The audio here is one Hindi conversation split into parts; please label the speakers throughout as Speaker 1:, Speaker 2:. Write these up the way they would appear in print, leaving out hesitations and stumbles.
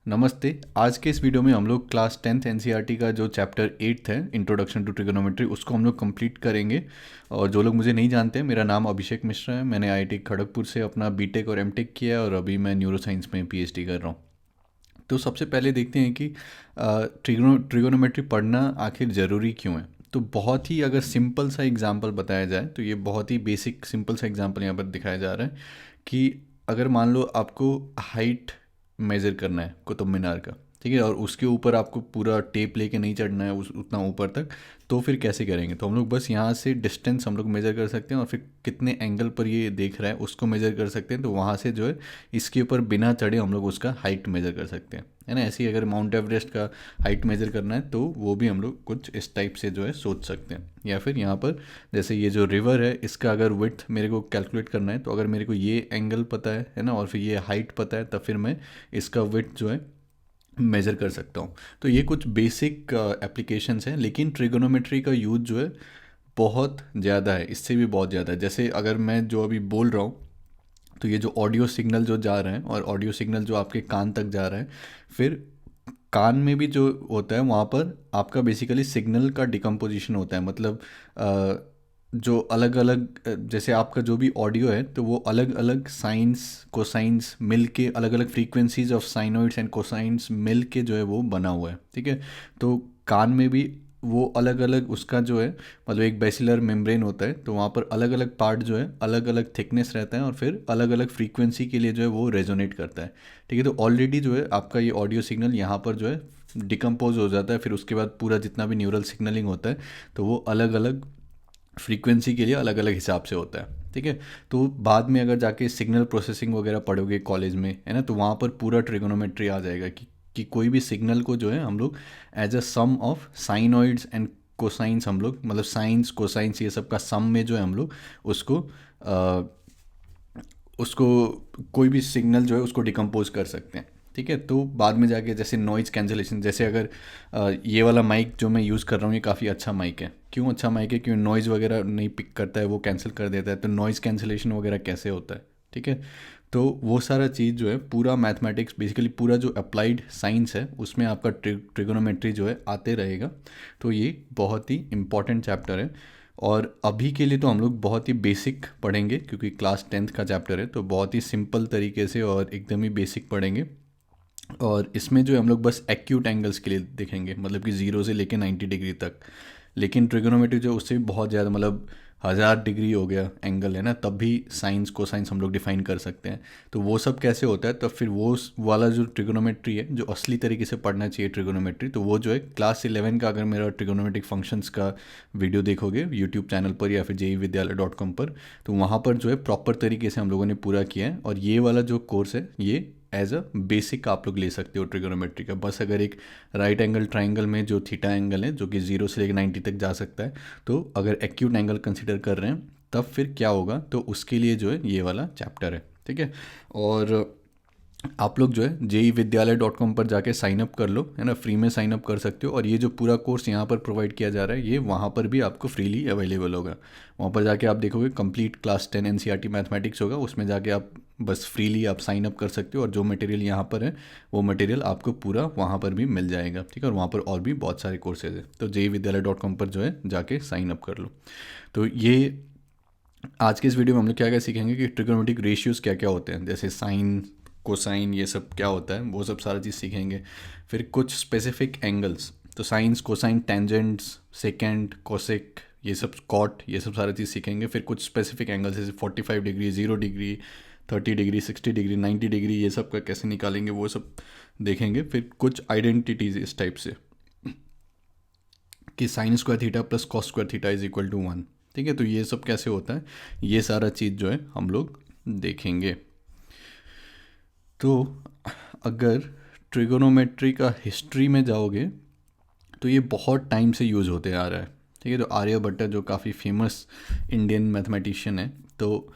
Speaker 1: नमस्ते। आज के इस वीडियो में हम लोग क्लास 10th एनसीईआरटी का जो चैप्टर 8 है इंट्रोडक्शन टू ट्रिगोनोमेट्री उसको हम लोग कंप्लीट करेंगे। और जो लोग मुझे नहीं जानते हैं, मेरा नाम अभिषेक मिश्रा है। मैंने आईआईटी खड़गपुर से अपना बीटेक और एमटेक किया है और अभी मैं न्यूरो साइंस में पीएचडी कर रहा हूँ। तो सबसे पहले देखते हैं कि ट्रिगोनोमेट्री पढ़ना आखिर ज़रूरी क्यों है। तो बहुत ही अगर सिंपल सा एग्जांपल बताया जाए तो ये बहुत ही बेसिक सिंपल सा एग्जांपल यहाँ पर दिखाया जा रहा है कि अगर मान लो आपको हाइट मेज़र करना है कुतुब मीनार का, ठीक है, और उसके ऊपर आपको पूरा टेप लेके नहीं चढ़ना है उस उतना ऊपर तक, तो फिर कैसे करेंगे। तो हम लोग बस यहाँ से डिस्टेंस हम लोग मेज़र कर सकते हैं और फिर कितने एंगल पर ये देख रहा है उसको मेज़र कर सकते हैं। तो वहाँ से जो है इसके ऊपर बिना चढ़े हम लोग उसका हाइट मेज़र कर सकते हैं, है ना। ऐसे ही अगर माउंट एवरेस्ट का हाइट मेज़र करना है तो वो भी हम लोग कुछ इस टाइप से जो है सोच सकते हैं। या फिर यहाँ पर जैसे ये जो रिवर है इसका अगर विड्थ मेरे को कैलकुलेट करना है, तो अगर मेरे को ये एंगल पता है ना, और फिर ये हाइट पता है, तब फिर मैं इसका विड्थ जो है मेज़र कर सकता हूँ। तो ये कुछ बेसिक एप्लीकेशंस हैं, लेकिन ट्रिगोनोमेट्री का यूज जो है बहुत ज़्यादा है, इससे भी बहुत ज़्यादा है। जैसे अगर मैं जो अभी बोल रहा हूँ तो ये जो ऑडियो सिग्नल जो जा रहे हैं और ऑडियो सिग्नल जो आपके कान तक जा रहा है, फिर कान में भी जो होता है वहाँ पर आपका बेसिकली सिग्नल का डिकम्पोजिशन होता है। मतलब जो अलग अलग जैसे आपका जो भी ऑडियो है तो वो अलग अलग साइंस कोसाइंस मिल के, अलग अलग फ्रीक्वेंसीज ऑफ साइनोइड्स एंड कोसाइंस मिल के जो है वो बना हुआ है, ठीक है। तो कान में भी वो अलग अलग उसका जो है, मतलब एक बेसिलर मेम्ब्रेन होता है, तो वहाँ पर अलग अलग पार्ट जो है अलग अलग थिकनेस रहता है और फिर अलग अलग फ्रीक्वेंसी के लिए जो है वो रेजोनेट करता है, ठीक है। तो ऑलरेडी जो है आपका ये ऑडियो सिग्नल यहाँ पर जो है डिकम्पोज हो जाता है, फिर उसके बाद पूरा जितना भी न्यूरल सिग्नलिंग होता है तो वो अलग अलग फ्रीक्वेंसी के लिए अलग अलग हिसाब से होता है, ठीक है। तो बाद में अगर जाके सिग्नल प्रोसेसिंग वगैरह पढ़ोगे कॉलेज में, है ना, तो वहाँ पर पूरा ट्रिगोनोमेट्री आ जाएगा कि कोई भी सिग्नल को जो है हम लोग as a sum of sinusoids and cosines, हम लोग मतलब साइंस कोसाइंस ये सब का सम में जो है हम लोग उसको उसको कोई भी सिग्नल जो है उसको डिकम्पोज कर सकते हैं, ठीक है। तो बाद में जाके जैसे नॉइज़ कैंसिलेशन, जैसे अगर ये वाला माइक जो मैं यूज़ कर रहा हूँ ये काफ़ी अच्छा माइक है। क्यों अच्छा माइक है? क्यों नॉइज़ वगैरह नहीं पिक करता है, वो कैंसिल कर देता है। तो नॉइज़ कैंसिलेशन वगैरह कैसे होता है, ठीक है। तो वो सारा चीज़ जो है पूरा मैथमेटिक्स, बेसिकली पूरा जो अप्लाइड साइंस है उसमें आपका ट्रिगोनोमेट्री जो है आते रहेगा। तो ये बहुत ही इम्पॉर्टेंट चैप्टर है। और अभी के लिए तो हम लोग बहुत ही बेसिक पढ़ेंगे क्योंकि क्लास 10th का चैप्टर है, तो बहुत ही सिंपल तरीके से और एकदम ही बेसिक पढ़ेंगे। और इसमें जो है हम लोग बस एक्यूट एंगल्स के लिए देखेंगे, मतलब कि 0 से लेके 90 डिग्री तक। लेकिन ट्रिगोनोमेट्री जो उससे भी बहुत ज़्यादा, मतलब 1000 डिग्री हो गया एंगल, है ना, तब भी साइंस को साइंस हम लोग डिफाइन कर सकते हैं। तो वो सब कैसे होता है, तब फिर वो वाला जो ट्रिगोनोमेट्री है जो असली तरीके से पढ़ना चाहिए ट्रिगोनोमेट्री, तो वो जो है क्लास 11 का, अगर मेरा ट्रिगोनोमेट्रिक फंक्शंस का वीडियो देखोगे यूट्यूब चैनल पर या फिर JEEvidyalaya.com पर, तो वहाँ पर जो है प्रॉपर तरीके से हम लोगों ने पूरा किया है। और ये वाला जो कोर्स है ये एज अ बेसिक आप लोग ले सकते हो ट्रिगोनोमेट्री का। बस अगर एक राइट एंगल ट्राइंगल में जो थीटा एंगल है जो कि 0 से लेकर 90 तक जा सकता है, तो अगर एक्यूट एंगल कंसिडर कर रहे हैं तब फिर क्या होगा, तो उसके लिए जो है ये वाला चैप्टर है, ठीक है। और आप लोग जो है JEEvidyalaya.com पर जाके साइन अप कर लो, है ना, फ्री में साइन अप कर सकते हो। और ये जो पूरा कोर्स यहाँ पर प्रोवाइड किया जा रहा है ये वहाँ पर भी आपको फ्रीली अवेलेबल होगा। वहाँ पर जाके आप देखोगे कंप्लीट क्लास 10 एनसीईआरटी मैथमेटिक्स होगा, उसमें जाके आप बस फ्रीली आप साइन अप कर सकते हो। और जो मटेरियल यहाँ पर है वो मटेरियल आपको पूरा वहाँ पर भी मिल जाएगा, ठीक है। और वहाँ पर और भी बहुत सारे कोर्सेज है, तो JEEvidyalaya.com पर जो है जाके साइन अप कर लो। तो ये आज के इस वीडियो में हम लोग क्या क्या सीखेंगे कि ट्रिगोनोमेट्रिक रेशियोज़ क्या क्या होते हैं, जैसे साइन कोसाइन ये सब क्या होता है, वो सब सारा चीज़ सीखेंगे। फिर कुछ स्पेसिफिक एंगल्स, तो science cosine tangents second cosec ये सब कॉट ये सब सारा चीज़ सीखेंगे। फिर कुछ स्पेसिफिक एंगल्स जैसे 45 degree, 0 degree, 30 degree, 60 degree, 90 degree, ये सब का कैसे निकालेंगे वो सब देखेंगे। फिर कुछ आइडेंटिटीज़ इस टाइप से कि sine square theta plus cos square theta is equal to 1, ठीक है। तो ये सब कैसे होता है, ये सारा चीज़ जो है हम लोग देखेंगे। तो अगर ट्रिगोनोमेट्री का हिस्ट्री में जाओगे तो ये बहुत टाइम से यूज़ होते आ रहा है, ठीक है। तो आर्यभट्ट जो काफ़ी फेमस इंडियन मैथमेटिशियन है, तो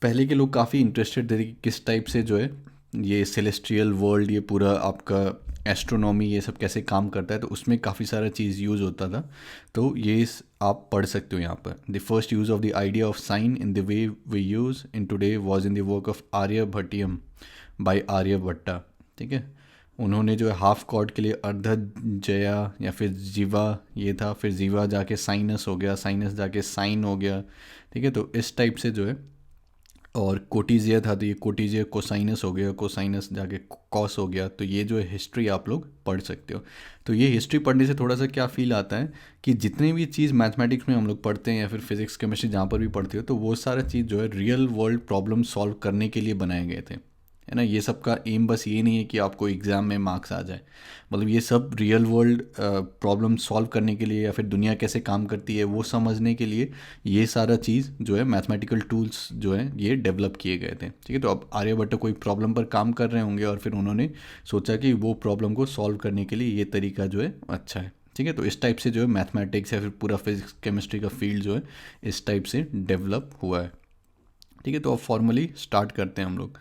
Speaker 1: पहले के लोग काफ़ी इंटरेस्टेड थे कि किस टाइप से जो है ये सेलेस्ट्रियल वर्ल्ड, ये पूरा आपका एस्ट्रोनॉमी ये सब कैसे काम करता है, तो उसमें काफ़ी सारा चीज़ यूज़ होता था। तो ये आप पढ़ सकते हो यहाँ पर। The first use of the idea of sine in the way we use in today was in the work of Aryabhatiyam by Aryabhatta, ठीक है। उन्होंने जो है हाफ कॉर्ड के लिए अर्धजया या फिर जीवा ये था, फिर जीवा जाके साइनस हो गया, साइनस जाके साइन हो गया, ठीक है। तो इस टाइप से जो है, और कोटिजिया था तो ये कोटिजिया कोसाइनस हो गया, कोसाइनस जाके कॉस हो गया। तो ये जो है हिस्ट्री आप लोग पढ़ सकते हो। तो ये हिस्ट्री पढ़ने से थोड़ा सा क्या फील आता है कि जितने भी चीज़ मैथमेटिक्स में हम लोग पढ़ते हैं या फिर फिजिक्स केमिस्ट्री जहाँ पर भी पढ़ते हो, तो वो सारा चीज़ जो है रियल वर्ल्ड प्रॉब्लम सॉल्व करने के लिए बनाए गए थे, है ना। ये सब का एम बस ये नहीं है कि आपको एग्ज़ाम में मार्क्स आ जाए, मतलब ये सब रियल वर्ल्ड प्रॉब्लम सॉल्व करने के लिए या फिर दुनिया कैसे काम करती है वो समझने के लिए ये सारा चीज़ जो है मैथमेटिकल टूल्स जो है ये डेवलप किए गए थे, ठीक है। तो अब आर्यभट्ट कोई प्रॉब्लम पर काम कर रहे होंगे और फिर उन्होंने सोचा कि वो प्रॉब्लम को सॉल्व करने के लिए ये तरीका जो है अच्छा है, ठीक है। तो इस टाइप से जो है मैथमेटिक्स या फिर पूरा फिजिक्स केमिस्ट्री का फील्ड जो है इस टाइप से डेवलप हुआ है, ठीक है। तो अब फॉर्मली स्टार्ट करते हैं हम लोग।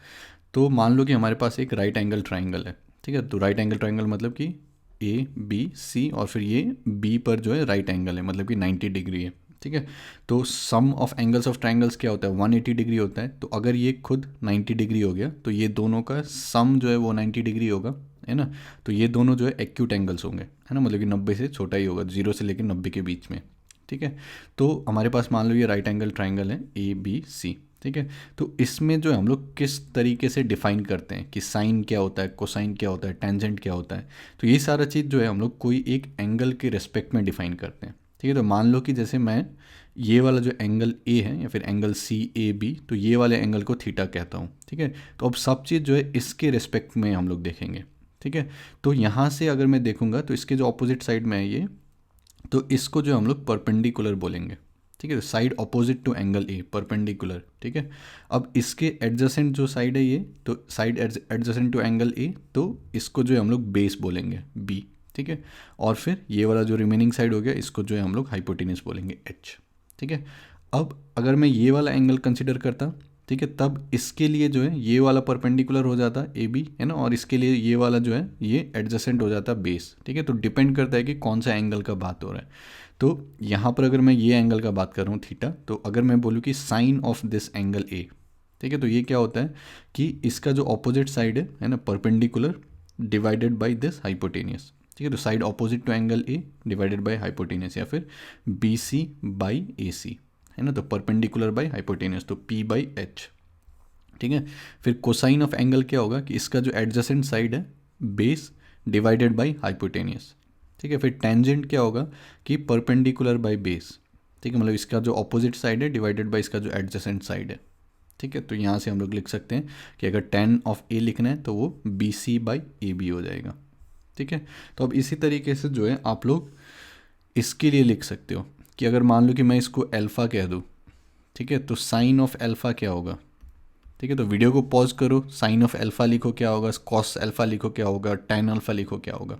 Speaker 1: तो मान लो कि हमारे पास एक राइट एंगल ट्राइंगल है, ठीक है। तो राइट एंगल ट्राइंगल मतलब कि ए बी सी और फिर ये बी पर जो है राइट एंगल है, मतलब कि 90 डिग्री है, ठीक है। तो सम ऑफ एंगल्स ऑफ ट्राइंगल्स क्या होता है, 180 डिग्री होता है। तो अगर ये खुद 90 डिग्री हो गया तो ये दोनों का सम जो है वो 90 डिग्री होगा, है ना। तो ये दोनों जो है एक्यूट एंगल्स होंगे, है ना, मतलब कि 90 से छोटा ही होगा, 0 से लेकर 90 के बीच में, ठीक है। तो हमारे पास मान लो ये राइट एंगल ट्राइंगल है ए बी सी, ठीक है। तो इसमें जो है हम लोग किस तरीके से डिफाइन करते हैं कि साइन क्या होता है, कोसाइन क्या होता है, टेंजेंट क्या होता है। तो ये सारा चीज़ जो है हम लोग कोई एक एंगल के रिस्पेक्ट में डिफाइन करते हैं, ठीक है। तो मान लो कि जैसे मैं ये वाला जो एंगल ए है या फिर एंगल सी ए बी, तो ये वाले एंगल को थीटा कहता हूँ, ठीक है। तो अब सब चीज़ जो है इसके रिस्पेक्ट में हम लोग देखेंगे, ठीक है। तो यहाँ से अगर मैं देखूंगा तो इसके जो अपोजिट साइड में है ये, तो इसको जो हम लोग परपेंडिकुलर बोलेंगे, ठीक है। Side opposite to angle A, perpendicular, ठीक है। अब इसके एडजेसेंट जो साइड है ये, तो side adjacent to angle A, तो इसको जो है हम लोग बेस बोलेंगे बी, ठीक है। और फिर ये वाला जो रिमेनिंग साइड हो गया इसको जो है हम लोग हाइपोटेन्यूस बोलेंगे एच, ठीक है। अब अगर मैं ये वाला एंगल कंसिडर करता, ठीक है, तब इसके लिए जो है ये वाला परपेंडिकुलर हो जाता ए बी, है ना, और इसके लिए ये वाला जो है ये एडजेसेंट हो जाता बेस, ठीक है। तो डिपेंड करता है कि कौन सा एंगल का बात हो रहा है। तो यहाँ पर अगर मैं ये एंगल का बात कर रहा हूँ थीटा, तो अगर मैं बोलूँ कि sine of this angle A, ठीक है, तो ये क्या होता है कि इसका जो ऑपोजिट साइड है ना, perpendicular divided by this hypotenuse, ठीक है। तो side opposite to angle A divided by hypotenuse, या फिर B C by A C, है ना। तो परपेंडिकुलर बाय हाइपोटेनियस, तो पी बाई एच, ठीक है। फिर कोसाइन ऑफ एंगल क्या होगा कि इसका जो एडजेसेंट साइड है बेस डिवाइडेड बाय हाइपोटेनियस, ठीक है। फिर टेंजेंट क्या होगा कि परपेंडिकुलर बाय बेस, ठीक है, मतलब इसका जो ऑपोजिट साइड है डिवाइडेड बाय इसका जो एडजेसेंट साइड है, ठीक है। तो यहाँ से हम लोग लिख सकते हैं कि अगर टेन ऑफ ए लिखना है तो वो B C by A B हो जाएगा, ठीक है। तो अब इसी तरीके से जो है आप लोग इसके लिए लिख सकते हो कि अगर मान लो कि मैं इसको अल्फ़ा कह दूँ, ठीक है, तो साइन ऑफ अल्फ़ा क्या होगा, ठीक है। तो वीडियो को पॉज करो, साइन ऑफ अल्फ़ा लिखो क्या होगा, कॉस अल्फ़ा लिखो क्या होगा, टेन अल्फ़ा लिखो क्या होगा।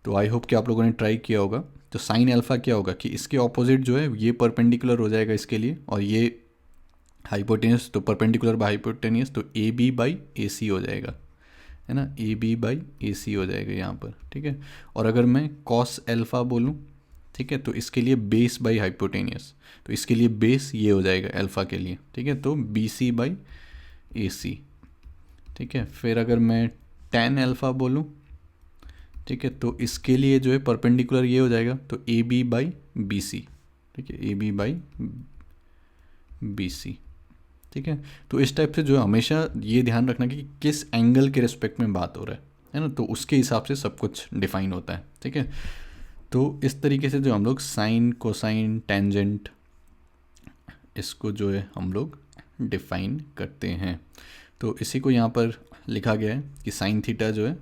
Speaker 1: तो आई होप कि आप लोगों ने ट्राई किया होगा। तो साइन अल्फ़ा क्या होगा कि इसके ऑपोजिट जो है ये परपेंडिकुलर हो जाएगा इसके लिए, और ये हाइपोटेनियस, तो परपेंडिकुलर बाय हाइपोटेनियस, तो ए बी बाई ए सी हो जाएगा, है ना, ए बी बाई ए सी हो जाएगा यहाँ पर, ठीक है। और अगर मैं कॉस अल्फ़ा बोलूँ, ठीक है, तो इसके लिए बेस बाई हाइपोटेनियस, तो इसके लिए बेस ये हो जाएगा अल्फ़ा के लिए, ठीक है। तो बी सी बाई ए सी, ठीक है। फिर अगर मैं टेन अल्फ़ा बोलूँ, ठीक है, तो इसके लिए जो है परपेंडिकुलर ये हो जाएगा, तो A B by B C, ठीक है, A B by B C, ठीक है। तो इस टाइप से जो है हमेशा ये ध्यान रखना कि किस एंगल के रिस्पेक्ट में बात हो रहा है ना, तो उसके हिसाब से सब कुछ डिफाइन होता है, ठीक है। तो इस तरीके से जो हम लोग साइन कोसाइन टेंजेंट इसको जो है हम लोग डिफाइन करते हैं। तो इसी को यहाँ पर लिखा गया है कि साइन थीटा जो है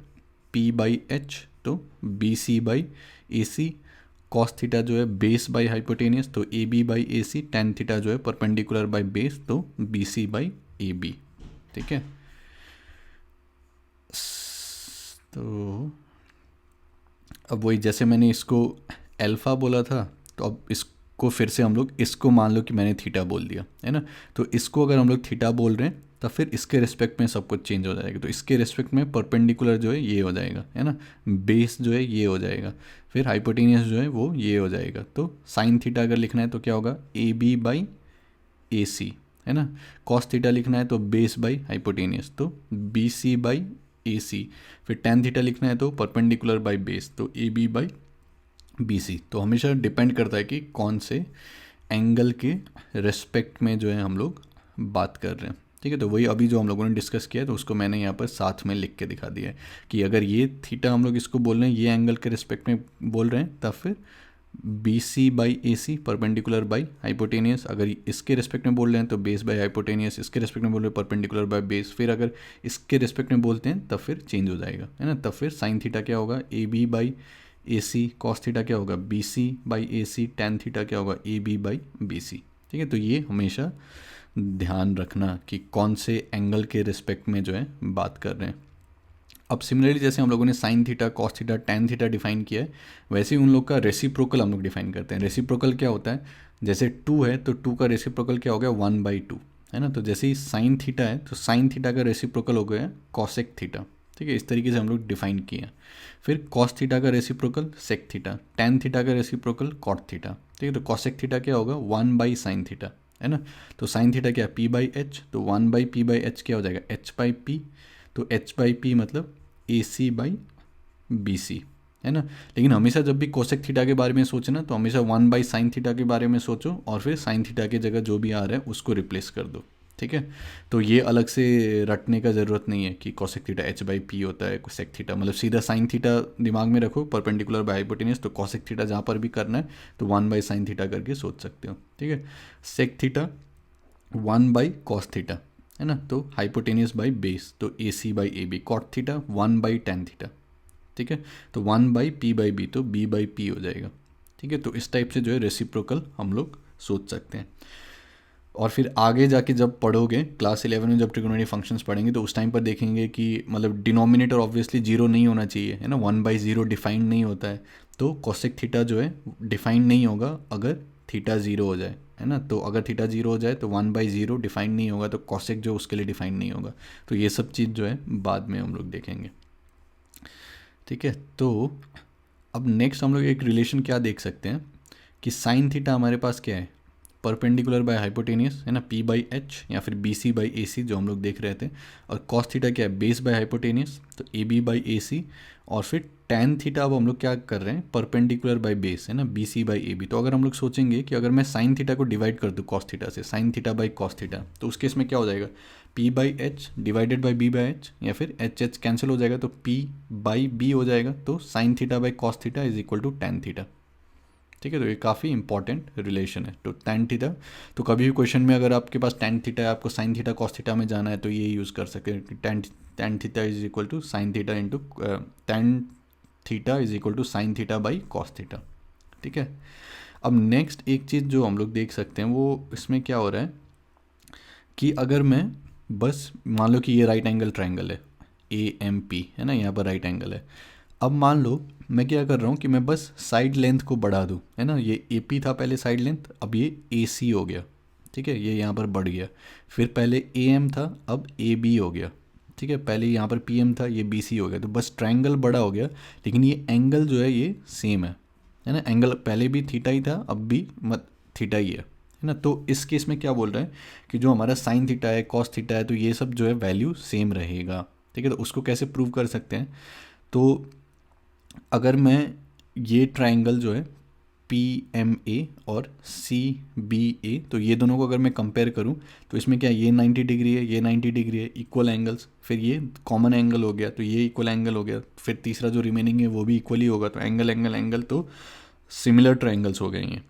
Speaker 1: पी बाई एच, तो B C by A C, cos theta जो है बेस बाई हाइपोटेनियस, तो A B by A C, tan theta जो है परपेंडिकुलर बाई बेस, तो B C by A B, ठीक है। तो अब वही जैसे मैंने इसको अल्फ़ा बोला था, तो अब इसको फिर से हम लोग इसको मान लो कि मैंने थीटा बोल दिया, है ना। तो इसको अगर हम लोग थीटा बोल रहे हैं तो फिर इसके रिस्पेक्ट में सब कुछ चेंज हो जाएगा। तो इसके रिस्पेक्ट में परपेंडिकुलर जो है ये हो जाएगा, है ना, बेस जो है ये हो जाएगा, फिर हाइपोटेनियस जो है वो ये हो जाएगा। तो साइन थीटा अगर लिखना है तो क्या होगा, A B by A C, है ना। कॉस थीटा लिखना है तो बेस बाई हाइपोटेनियस, तो बी सी बाई ए सी, फिर tan थीटा लिखना है तो परपेंडिकुलर बाई बेस, तो A B by B C. तो हमेशा डिपेंड करता है कि कौन से एंगल के रेस्पेक्ट में जो है हम लोग बात कर रहे हैं। ठीक है, तो वही अभी जो हम लोगों ने डिस्कस किया है तो उसको मैंने यहाँ पर साथ में लिख के दिखा दिया है कि अगर ये थीटा हम लोग इसको बोल रहे हैं, ये एंगल के रिस्पेक्ट में बोल रहे हैं, तब फिर B C by A C perpendicular by hypotenuse. अगर इसके रिस्पेक्ट में बोल रहे हैं तो बेस बाई हाइपोटेनियस, इसके रिस्पेक्ट में बोल रहे हैं परपेंडिकुलर बाई बेस। फिर अगर इसके रिस्पेक्ट में बोलते हैं तब फिर चेंज हो जाएगा, है ना। तब फिर साइन थीटा क्या होगा, A B by A C, cos theta क्या होगा, B C by A C, tan theta क्या होगा, A B by B C. ठीक है, तो ये हमेशा ध्यान रखना कि कौन से एंगल के रिस्पेक्ट में जो है बात कर रहे हैं। अब सिमिलरली जैसे हम लोगों ने sign theta, cos theta, tan theta define किया है, वैसे ही उन लोग का रेसिप्रोकल हम लोग डिफाइन करते हैं। रेसिप्रोकल क्या होता है, जैसे 2 है तो 2 का रेसिप्रोकल क्या हो गया, 1/2, है ना। तो जैसे ही साइन थीटा है तो साइन थीटा का रेसिप्रोकल हो गया कॉसेक थीटा। ठीक है, इस तरीके से हम लोग डिफाइन किए हैं। फिर कॉस थीटा का reciprocal sec theta, tan theta का रेसिप्रोकल कॉट थीटा। ठीक है, तो कॉसेक थीटा क्या होगा, 1/sin थीटा, है ना। तो साइन थीटा क्या, p/h, तो 1/p/h क्या हो जाएगा, h/p। तो h/p मतलब AC/BC, है ना। लेकिन हमेशा जब भी कोसेक थीटा के बारे में सोचना तो हमेशा 1/sin थीटा के बारे में सोचो और फिर साइन थीटा की जगह जो भी आ रहा है उसको रिप्लेस कर दो। ठीक है, तो ये अलग से रटने का ज़रूरत नहीं है कि कोसेक थीटा h/p होता है, कोसेक थीटा मतलब सीधा साइन थीटा दिमाग में रखो, परपेंडिकुलर बाय हाइपोटेनियस, तो कोसेक थीटा जहाँ पर भी करना है तो 1/sin थीटा करके सोच सकते हो। ठीक है, सेक थीटा 1/cos थीटा, है ना। तो हाइपोटेनियस बाई बेस, तो AC/AB, cot theta 1/tan theta. ठीक है, तो 1/p/b, तो b/p हो जाएगा। ठीक है, तो इस टाइप से जो है रेसिप्रोकल हम लोग सोच सकते हैं। और फिर आगे जाके जब पढ़ोगे क्लास 11 में जब ट्रिगोनोमेट्री फंक्शंस पढ़ेंगे तो उस टाइम पर देखेंगे कि मतलब डिनोमिनेटर ऑब्वियसली जीरो नहीं होना चाहिए, है ना। 1/0 डिफाइंड नहीं होता है, तो कोसेक थीटा जो है डिफाइंड नहीं होगा अगर थीटा ज़ीरो हो जाए, है ना। तो अगर थीटा ज़ीरो हो जाए तो 1/0 डिफाइंड नहीं होगा, तो कॉसेक जो उसके लिए डिफाइंड नहीं होगा। तो ये सब चीज़ जो है बाद में हम लोग देखेंगे। ठीक है, तो अब नेक्स्ट हम लोग एक रिलेशन क्या देख सकते हैं कि साइन थीटा हमारे पास क्या है, परपेंडिकुलर बाय हाइपोटेनियस, है ना, p/h या फिर bc/ac जो हम लोग देख रहे थे। और कॉस थीटा क्या है, बेस बाय हाइपोटेनियस, तो ab/ac। और फिर टैन थीटा अब हम लोग क्या कर रहे हैं, परपेंडिकुलर बाय बेस, है ना, bc/ab। तो अगर हम लोग सोचेंगे कि अगर मैं साइन थीटा को डिवाइड कर दूँ कॉस थीटा से, sign theta by cos theta, तो उस केस में क्या हो जाएगा, p/h डिवाइडेड बाई b/h, या फिर h कैंसिल हो जाएगा तो p/b हो जाएगा। तो sine theta by cos theta is equal to tan theta. ठीक है, तो ये काफ़ी इंपॉर्टेंट रिलेशन है। तो टैन थीटा, तो कभी भी क्वेश्चन में अगर आपके पास टैन थीटा है, आपको साइन थीटा कॉस थीटा में जाना है, तो ये यूज़ कर सकते हैं कि tan theta is equal to sine theta into tan theta is equal to sine theta by cos theta. ठीक है, अब नेक्स्ट एक चीज़ जो हम लोग देख सकते हैं वो इसमें क्या हो रहा है कि अगर मैं बस मान लो कि ये राइट एंगल ट्राइंगल है AMP, है ना, यहाँ पर राइट एंगल है। अब मान लो मैं क्या कर रहा हूँ कि मैं बस साइड लेंथ को बढ़ा दूँ, है ना। ये AP था पहले साइड लेंथ, अब ये AC हो गया। ठीक है, ये यहाँ पर बढ़ गया। फिर पहले AM था, अब AB हो गया। ठीक है, पहले यहाँ पर PM था, ये BC हो गया। तो बस ट्रायंगल बड़ा हो गया, लेकिन ये एंगल जो है ये सेम है ना। एंगल पहले भी थीटा ही था, अब भी मत थीटा ही है ना। तो इस केस में क्या बोल रहा है कि जो हमारा साइन थीटा है, कॉस थीटा है, तो ये सब जो है वैल्यू सेम रहेगा। ठीक है, तो उसको कैसे प्रूव कर सकते हैं, तो अगर मैं ये ट्रायंगल जो है PMA और CBA, तो ये दोनों को अगर मैं कंपेयर करूं तो इसमें क्या, ये 90 डिग्री है, ये 90 डिग्री है, इक्वल एंगल्स। फिर ये कॉमन एंगल हो गया, तो ये इक्वल एंगल हो गया। फिर तीसरा जो रिमेनिंग है वो भी इक्वली होगा, तो एंगल एंगल एंगल, तो सिमिलर ट्रायंगल्स हो गए हैं।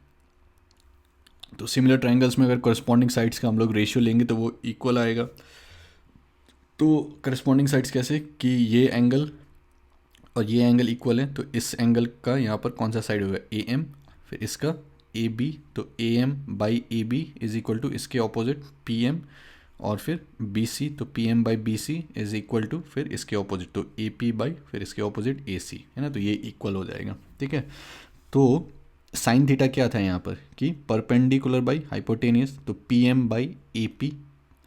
Speaker 1: तो सिमिलर ट्रायंगल्स में अगर करस्पॉन्डिंग साइड्स का हम लोग रेशियो लेंगे तो वो इक्वल आएगा। तो करस्पॉन्डिंग साइड्स कैसे कि ये एंगल और ये एंगल इक्वल है, तो इस एंगल का यहाँ पर कौन सा साइड होगा, AM। फिर इसका AB, तो AM/AB इज इक्वल टू इसके ऑपोजिट PM। और फिर BC, तो PM/BC इज इक्वल टू फिर इसके ऑपोजिट, तो AP बाई फिर इसके ऑपोजिट AC, है ना। तो ये इक्वल हो जाएगा। ठीक है, तो साइन थीटा क्या था यहाँ पर कि परपेंडिकुलर बाई हाइपोटेनियस, तो PM/AP,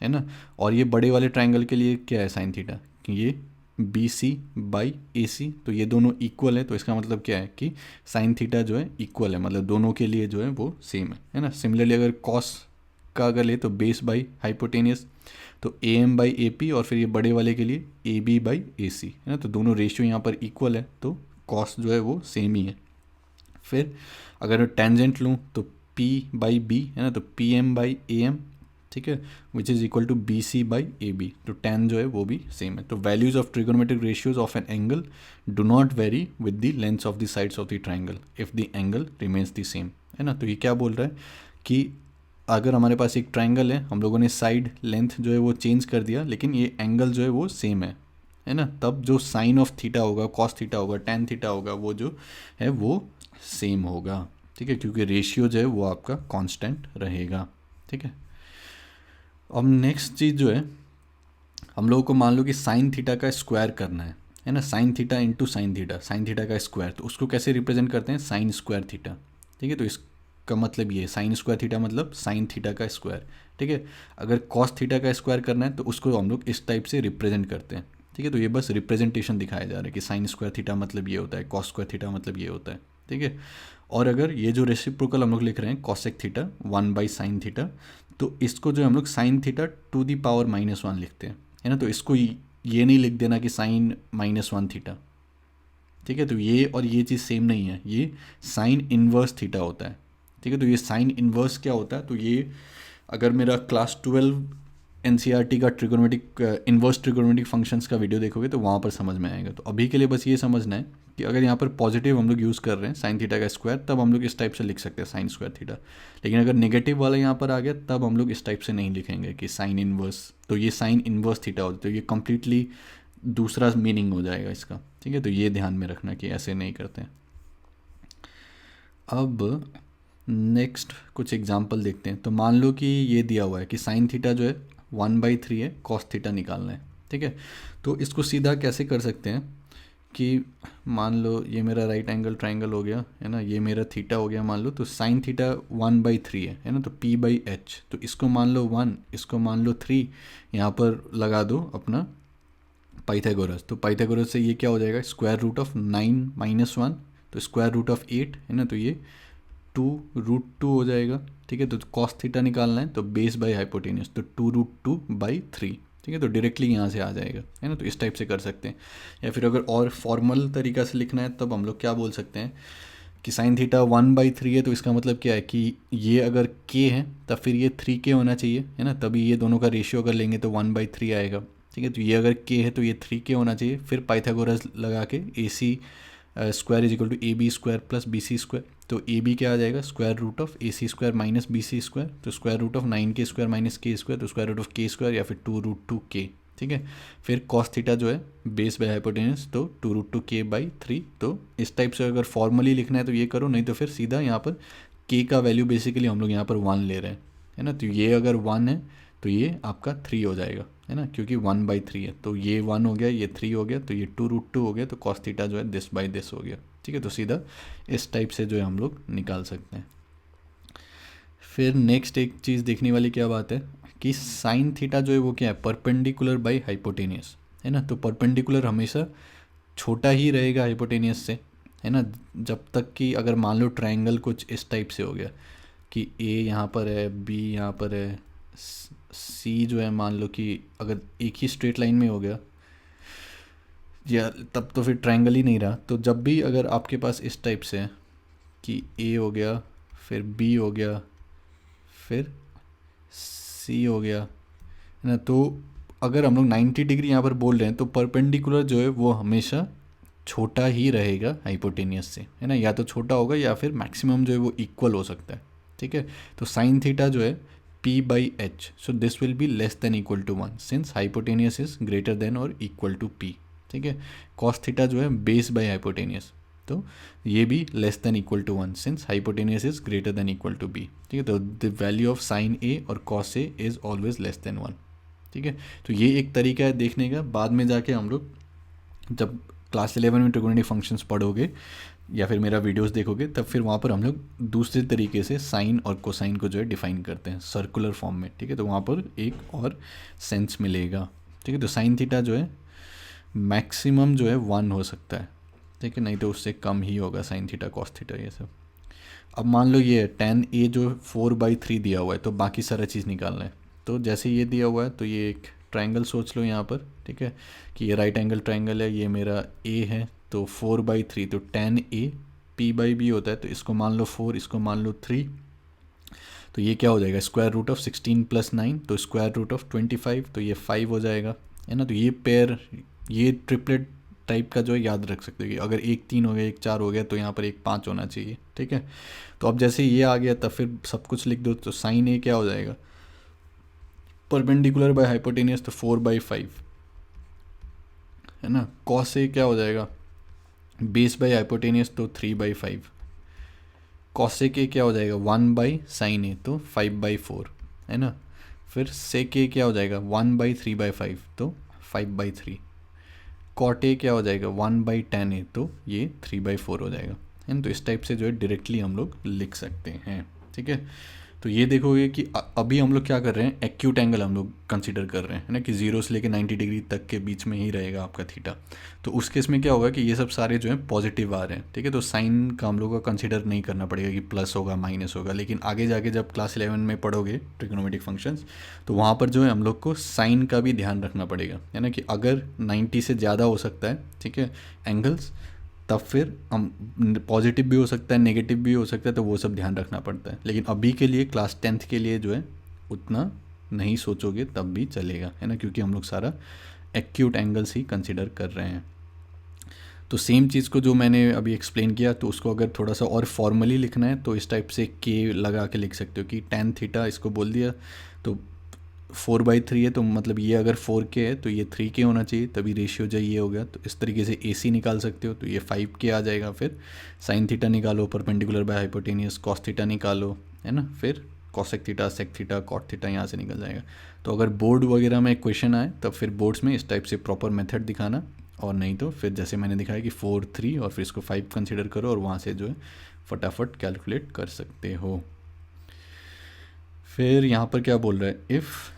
Speaker 1: है ना। और ये बड़े वाले ट्रायंगल के लिए क्या है साइन थीटा, कि ये BC/AC, तो ये दोनों इक्वल है। तो इसका मतलब क्या है कि साइन थीटा जो है इक्वल है, मतलब दोनों के लिए जो है वो सेम है ना। सिमिलरली अगर कॉस का अगर ले तो बेस बाई हाइपोटेनियस, तो A M by A P, और फिर ये बड़े वाले के लिए ए बी बाई ए सी, है ना। तो दोनों रेशियो यहाँ पर इक्वल है, तो कॉस्ट जो है वो सेम ही है। फिर अगर मैं टेंजेंट लूँ तो पी बाई बी, है ना, तो P M by A M, ठीक है, which is equal to B C by A B, तो टेन जो है वो भी सेम है। तो values of trigonometric ratios of an angle do not vary with the lengths of the sides of the triangle if the angle remains the same, है ना। तो ये क्या बोल रहा है कि अगर हमारे पास एक ट्राइंगल है, हम लोगों ने साइड लेंथ जो है वो चेंज कर दिया, लेकिन ये एंगल जो है वो सेम है ना, तब जो साइन ऑफ थीटा होगा, कॉस थीटा होगा, टेन थीटा होगा, वो जो है वो सेम होगा, ठीक है, क्योंकि रेशियो जो है वो आपका कांस्टेंट रहेगा, ठीक है। अब नेक्स्ट चीज़ जो है, हम लोगों को मान लो कि साइन थीटा का स्क्वायर करना है ना, sign theta into sine theta का स्क्वायर, तो उसको कैसे रिप्रेजेंट करते हैं, साइन स्क्वायर थीटा, ठीक है। तो इसका मतलब ये साइन स्क्वायर थीटा मतलब साइन थीटा का स्क्वायर, ठीक है। अगर कॉस थीटा का स्क्वायर करना है तो उसको हम लोग इस टाइप से रिप्रेजेंट करते हैं, ठीक है। तो ये बस रिप्रेजेंटेशन दिखाया जा रहा है कि साइन स्क्वायर थीटा मतलब ये होता है, कॉस स्क्वायर थीटा मतलब ये होता है, ठीक है। और अगर ये जो रेसिप्रोकल हम लोग लिख रहे हैं cosec theta 1 by sine theta, तो इसको जो हम लोग sine theta to the power -1 लिखते हैं, है ना। तो इसको ये नहीं लिख देना कि साइन -1 थीटा, ठीक है। तो ये और ये चीज़ सेम नहीं है, ये साइन इन्वर्स थीटा होता है, ठीक है। तो ये साइन इन्वर्स क्या होता है, तो ये अगर मेरा क्लास 12 एनसीईआरटी का ट्रिगोनोमेट्रिक इन्वर्स ट्रिगोनोमेट्रिक फंक्शंस का वीडियो देखोगे तो वहाँ पर समझ में आएगा। तो अभी के लिए बस ये समझना है कि अगर यहाँ पर पॉजिटिव हम लोग यूज़ कर रहे हैं साइन थीटा का स्क्वायर, तब हम लोग इस टाइप से लिख सकते हैं साइन स्क्वायर थीटा, लेकिन अगर नेगेटिव वाला यहाँ पर आ गया तब हम लोग इस टाइप से नहीं लिखेंगे कि साइन इन्वर्स, तो ये साइन इन्वर्स थीटा होता है, तो ये कम्प्लीटली दूसरा मीनिंग हो जाएगा इसका, ठीक है। तो ये ध्यान में रखना कि ऐसे नहीं करते हैं। अब नेक्स्ट कुछ एग्जाम्पल देखते हैं। तो मान लो कि ये दिया हुआ है कि साइन थीटा जो है 1/3 है, कॉस थीटा निकालना है, ठीक है। तो इसको सीधा कैसे कर सकते हैं कि मान लो ये मेरा राइट एंगल ट्राइंगल हो गया, है ना, ये मेरा थीटा हो गया मान लो, तो साइन थीटा 1/3 है ना, तो p बाई एच, तो इसको मान लो 1, इसको मान लो 3, यहाँ पर लगा दो अपना पाइथागोरस। तो पाइथागोरस से ये क्या हो जाएगा, स्क्वायर रूट ऑफ 9 - 1, तो स्क्वायर रूट ऑफ 8, है ना, तो ये 2√2 हो जाएगा, ठीक है। तो कॉस थीटा निकालना है तो बेस बाई हाइपोटेनियस, तो 2√2/3, ठीक है। तो डायरेक्टली यहाँ से आ जाएगा, है ना। तो इस टाइप से कर सकते हैं, या फिर अगर और फॉर्मल तरीका से लिखना है तब हम लोग क्या बोल सकते हैं कि साइन थीटा 1/3 है, तो इसका मतलब क्या है कि ये अगर k है तब फिर ये 3k होना चाहिए, है ना, तभी ये दोनों का रेशियो अगर लेंगे तो 1/3 आएगा, ठीक है। तो ये अगर k है तो ये 3k होना चाहिए, फिर पाइथागोरस लगा के AC square is equal to AB square plus BC square, तो AB क्या आ जाएगा, square root of AC square minus BC square, तो square root of 9k square minus k square, तो square root of k square या फिर 2√2k, ठीक है। फिर कॉस थीटा जो है बेस बाय हाइपोटेनस, तो 2√2k/3। तो इस टाइप से अगर फॉर्मली लिखना है तो ये करो, नहीं तो फिर सीधा यहाँ पर k का वैल्यू बेसिकली हम लोग यहाँ पर 1 ले रहे हैं, है ना। तो ये अगर 1 है तो ये आपका 3 हो जाएगा, है ना, क्योंकि 1/3 है, तो ये 1 हो गया, ये 3 हो गया, तो ये 2√2 हो गया, तो कॉस थीटा जो है दिस बाई दिस हो गया, ठीक है। तो सीधा इस टाइप से जो है हम लोग निकाल सकते हैं। फिर नेक्स्ट एक चीज़ देखने वाली क्या बात है कि साइन थीटा जो है वो क्या है, परपेंडिकुलर बाई हाइपोटेनियस, है ना। तो परपेंडिकुलर हमेशा छोटा ही रहेगा हाइपोटेनियस से, है ना, जब तक कि अगर मान लो ट्रायंगल कुछ इस टाइप से हो गया कि A यहाँ पर है, B यहाँ पर है, C जो है मान लो कि अगर एक ही स्ट्रेट लाइन में हो गया, या तब तो फिर ट्रायंगल ही नहीं रहा। तो जब भी अगर आपके पास इस टाइप से है कि A हो गया, फिर B हो गया, फिर C हो गया, है ना, तो अगर हम लोग 90 डिग्री यहाँ पर बोल रहे हैं तो परपेंडिकुलर जो है वो हमेशा छोटा ही रहेगा हाइपोटेनियस से, है ना, या तो छोटा होगा या फिर मैक्सिमम जो है वो इक्वल हो सकता है, ठीक है। तो साइन थीटा जो है p/h, so this will be less than equal to 1 since hypotenuse is greater than और इक्वल टू p, ठीक है। कॉस थीटा जो है बेस बाय हाइपोटेनियस, तो ये भी less than equal to 1 since hypotenuse is greater than equal to b, ठीक है। तो the value of sine a और cos a is always less than 1, ठीक है। तो ये एक तरीका है देखने का। बाद में जाके हम लोग जब क्लास 11 में ट्रिगोनोमेट्रिक फंक्शंस पढ़ोगे या फिर मेरा वीडियोस देखोगे तब फिर वहाँ पर हम लोग दूसरे तरीके से साइन और कोसाइन को जो है डिफाइन करते हैं सर्कुलर फॉर्म में, ठीक है। तो वहाँ पर एक और सेंस मिलेगा, ठीक है। तो साइन थीटा जो है मैक्सिमम जो है 1 हो सकता है, ठीक है, नहीं तो उससे कम ही होगा साइन थीटा कॉस थीटा ये सब। अब मान लो ये tan A जो 4/3 दिया हुआ है, तो बाकी सारा चीज़ निकालना है। तो जैसे ये दिया हुआ है तो ये एक ट्रायंगल सोच लो यहाँ पर, ठीक है, कि ये राइट एंगल ट्रायंगल है, ये मेरा A है, तो 4/3, तो tan A P/B होता है, तो इसको मान लो 4, इसको मान लो 3, तो ये क्या हो जाएगा, स्क्वायर रूट ऑफ 16 + 9, तो स्क्वायर रूट ऑफ 25, तो ये 5 हो जाएगा, है ना। तो ये पेयर, ये ट्रिपलेट टाइप का जो है याद रख सकते हो कि अगर एक 3 हो गया, एक 4 हो गया, तो यहाँ पर एक 5 होना चाहिए, ठीक है। तो अब जैसे ये आ गया तब फिर सब कुछ लिख दो, तो साइन ए क्या हो जाएगा, परपेंडिकुलर बाय हाइपोटेनियस, तो 4/5, है ना। कॉस ए क्या हो जाएगा, बेस बाय हाइपोटेनियस, तो 3/5। कॉसेक ए क्या हो जाएगा, 1/sin ए, तो 5/4, है ना। फिर सेक ए क्या हो जाएगा, 1/3/5, तो 5/3। कॉट ए क्या हो जाएगा, 1/tan ए, तो ये 3/4 हो जाएगा, है ना। तो इस टाइप से जो है डायरेक्टली हम लोग लिख सकते हैं, ठीक है। तो ये देखोगे कि अभी हम लोग क्या कर रहे हैं, एक्यूट एंगल हम लोग कंसीडर कर रहे हैं, है ना, कि 0 से लेकर 90 डिग्री तक के बीच में ही रहेगा आपका थीटा। तो उस केस में क्या होगा कि ये सब सारे जो है पॉजिटिव आ रहे हैं, ठीक है। तो साइन का हम लोग का कंसीडर नहीं करना पड़ेगा कि प्लस होगा माइनस होगा, लेकिन आगे जाके जब क्लास 11 में पढ़ोगे ट्रिग्नोमेट्रिक फंक्शंस, तो वहाँ पर जो है हम लोग को साइन का भी ध्यान रखना पड़ेगा, है ना, कि अगर 90 से ज़्यादा हो सकता है, ठीक है, एंगल्स, तब फिर हम पॉजिटिव भी हो सकता है, नेगेटिव भी हो सकता है, तो वो सब ध्यान रखना पड़ता है। लेकिन अभी के लिए क्लास 10th के लिए जो है उतना नहीं सोचोगे तब भी चलेगा, है ना, क्योंकि हम लोग सारा एक्यूट एंगल्स ही कंसिडर कर रहे हैं। तो सेम चीज़ को जो मैंने अभी एक्सप्लेन किया, तो उसको अगर थोड़ा सा और फॉर्मली लिखना है तो इस टाइप से के लगा के लिख सकते हो कि tan थीटा, इसको बोल दिया, तो 4/3 है, तो मतलब ये अगर 4K है तो ये 3K होना चाहिए, तभी रेशियो जो ये हो गया। तो इस तरीके से AC निकाल सकते हो, तो ये 5K आ जाएगा। फिर साइन थीटा निकालो, perpendicular by hypotenuse, cos theta निकालो, है ना, फिर cosec theta, sec theta, cot theta यहाँ से निकल जाएगा। तो अगर बोर्ड वगैरह में क्वेश्चन आए तब फिर बोर्ड्स में इस टाइप से प्रॉपर मेथड दिखाना, और नहीं तो फिर जैसे मैंने दिखाया कि 4, 3 और फिर इसको 5 कंसिडर करो, और वहाँ से जो है फटाफट कैलकुलेट कर सकते हो। फिर यहाँ पर क्या बोल रहा है, if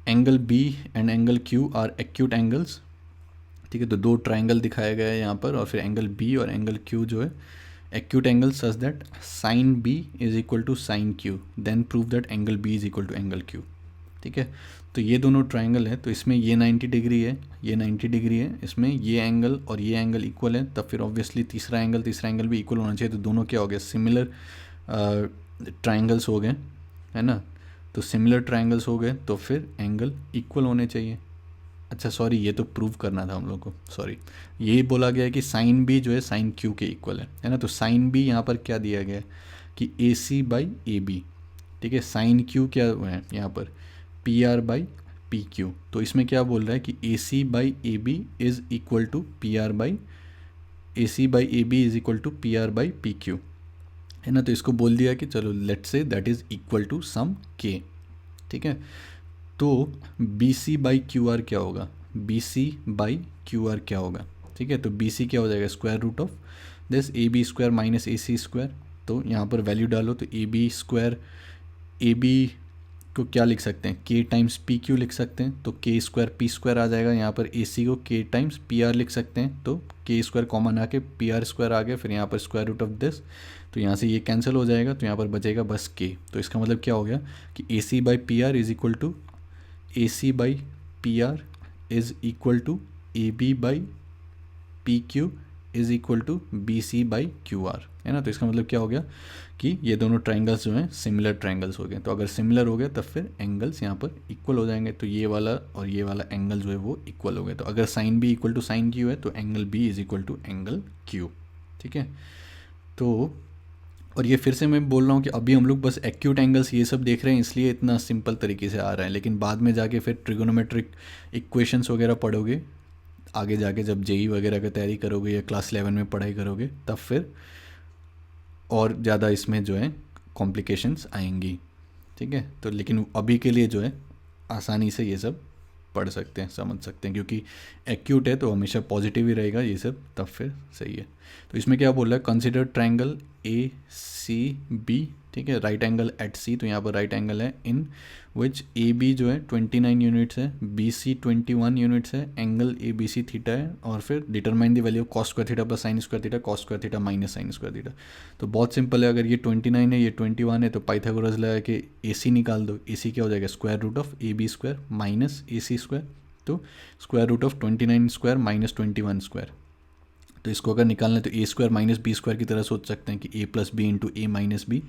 Speaker 1: angle B and angle Q are acute angles, ठीक है। तो दो ट्राइंगल दिखाया गया है यहाँ पर, और फिर एंगल बी और एंगल क्यू जो है acute angle such that sine B is equal to sine Q, then prove that angle B is equal to angle Q, ठीक है। तो ये दोनों ट्राइंगल है, तो इसमें ये 90 डिग्री है, ये 90 डिग्री है, इसमें ये एंगल और ये एंगल इक्वल है, तब फिर ऑब्वियसली तीसरा एंगल भी इक्वल होना चाहिए। तो दोनों क्या हो गया, सिमिलर ट्राइंगल्स हो गए, है ना। तो सिमिलर ट्राइंगल्स हो गए तो फिर एंगल इक्वल होने चाहिए। अच्छा सॉरी, ये तो प्रूव करना था हम लोग को, सॉरी, ये बोला गया है कि साइन बी जो है साइन क्यू के इक्वल है ना। तो साइन बी यहाँ पर क्या दिया गया है कि AC/AB, ठीक है। साइन क्यू क्या है यहाँ पर, PR/PQ। तो इसमें क्या बोल रहा है कि AC/AB is equal to PR/PQ, है ना। तो इसको बोल दिया कि चलो let's say that is equal to some K, ठीक है। तो BC/QR क्या होगा, BC/QR क्या होगा, ठीक है। तो BC क्या हो जाएगा, square root of this AB² minus AC²। तो यहाँ पर वैल्यू डालो, तो AB² AB को क्या लिख सकते हैं, K टाइम्स PQ लिख सकते हैं, तो K² P² आ जाएगा। यहाँ पर AC को K टाइम्स PR लिख सकते हैं, तो K² कॉमन आके PR² आ गया, फिर यहाँ पर स्क्वायर रूट ऑफ दिस, तो यहाँ से ये कैंसिल हो जाएगा, तो यहाँ पर बचेगा बस K। तो इसका मतलब क्या हो गया कि AC/PR is equal to AC/PR is equal to AB/PQ is equal to BC/QR, है ना। तो इसका मतलब क्या हो गया कि ये दोनों ट्राइंगल्स जो हैं सिमिलर ट्राइंगल्स हो गए। तो अगर सिमिलर हो गए तब फिर एंगल्स यहाँ पर इक्वल हो जाएंगे, तो ये वाला और ये वाला एंगल जो है वो इक्वल हो गए। तो अगर sine B equal to sine Q है तो angle B is equal to angle Q, ठीक है। तो और ये फिर से मैं बोल रहा हूँ कि अभी हम लोग बस एक्यूट एंगल्स ये सब देख रहे हैं, इसलिए इतना सिंपल तरीके से आ रहा है, लेकिन बाद में जाके फिर ट्रिगोनोमेट्रिक इक्वेशंस वगैरह पढ़ोगे, आगे जाके जब जेई वगैरह की तैयारी करोगे या क्लास 11 में पढ़ाई करोगे, तब फिर और ज़्यादा इसमें जो है कॉम्प्लिकेशंस आएंगी, ठीक है। तो लेकिन अभी के लिए जो है आसानी से ये सब पढ़ सकते हैं, समझ सकते हैं, क्योंकि एक्यूट है तो हमेशा पॉजिटिव ही रहेगा ये सब, तब फिर सही है। तो इसमें क्या बोल रहा है, कंसिडर ट्रायंगल ACB, ठीक है, राइट एंगल एट सी, तो यहाँ पर राइट एंगल है इन विच ए बी जो है 29 यूनिट्स है, बी सी 21 यूनिट्स है, angle A B C theta है, और फिर determine the value of cos square theta plus sine square theta, cos square theta minus sine square theta. तो बहुत सिंपल है, अगर ये 29 है ये 21 है तो पाइथागोरस लगा के ए सी निकाल दो। ए सी क्या हो जाएगा, square root of A B square minus A C square, तो square root of 29 square minus 21 square. तो इसको अगर निकालना है तो A square minus B square की तरह सोच सकते हैं कि A plus B into A minus B.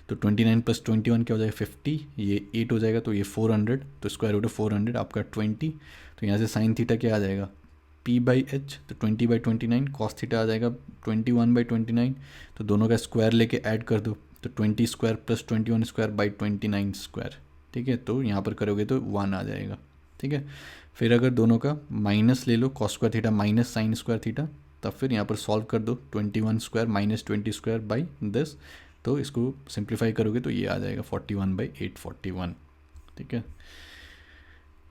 Speaker 1: तो 29 प्लस 21 क्या हो जाएगा 50, ये 8 हो जाएगा, तो ये 400, तो स्क्वायर रूट ऑफ 400 आपका 20। तो यहाँ से साइन थीटा क्या आ जाएगा p बाई एच, तो 20/29, कॉस थीटा आ जाएगा 21/29, तो दोनों का स्क्वायर लेके ऐड कर दो, तो 20 square plus 21 square by 29 square. ठीक है, तो यहाँ पर करोगे तो 1 आ जाएगा। ठीक है, फिर अगर दोनों का माइनस ले लो, cos square theta minus sine square theta, तब फिर यहाँ पर सॉल्व कर दो 21 स्क्वायर माइनस 20 स्क्वायर बाई 10, तो इसको सिंप्लीफाई करोगे तो ये आ जाएगा 41/841। ठीक है,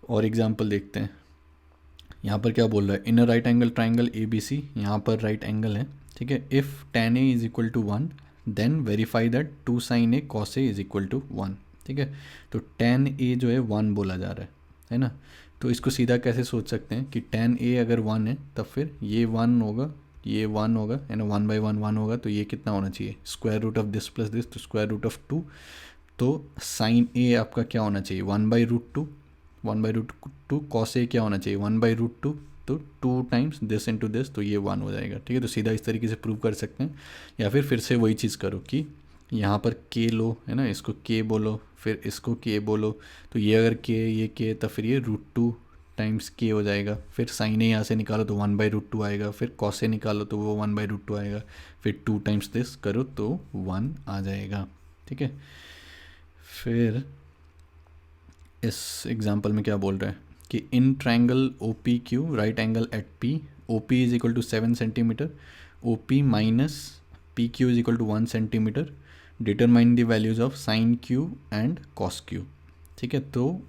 Speaker 1: और एग्जाम्पल देखते हैं। यहाँ पर क्या बोल रहा है, in a right angle triangle A B C, यहाँ पर राइट एंगल है। ठीक है, if tan a is equal to 1 then verify that 2 sin a cos a is equal to 1। ठीक है, तो tan a जो है 1 बोला जा रहा है ना। तो इसको सीधा कैसे सोच सकते हैं कि tan a अगर 1 है तब फिर ये 1 होगा, ये 1 होगा, है ना, 1/1 1 होगा, तो ये कितना होना चाहिए, square root of this plus this, तो स्क्वायर रूट ऑफ 2। तो साइन a आपका क्या होना चाहिए 1/√2, 1/√2, कॉस ए क्या होना चाहिए 1/√2, तो 2 टाइम्स दिस इंटू दिस, तो ये 1 हो जाएगा। ठीक है, तो सीधा इस तरीके से प्रूव कर सकते हैं, या फिर से वही चीज़ करो कि यहाँ पर के लो, है ना, इसको के बोलो, फिर इसको के बोलो, तो ये अगर के ये के, तो फिर ये √2 टाइम्स के हो जाएगा। फिर साइन ए यहाँ से निकालो तो 1/√2 आएगा, फिर कॉस ए निकालो तो वो 1/√2 आएगा, फिर 2 टाइम्स दिस करो तो 1 आ जाएगा। ठीक है, फिर इस एग्जाम्पल में क्या बोल रहा है कि in triangle O P Q right angle at P, O P is equal to 7 centimetre, O P minus P Q is equal to 1 centimetre, determine the values of sine Q and cos Q. ठीक है, तो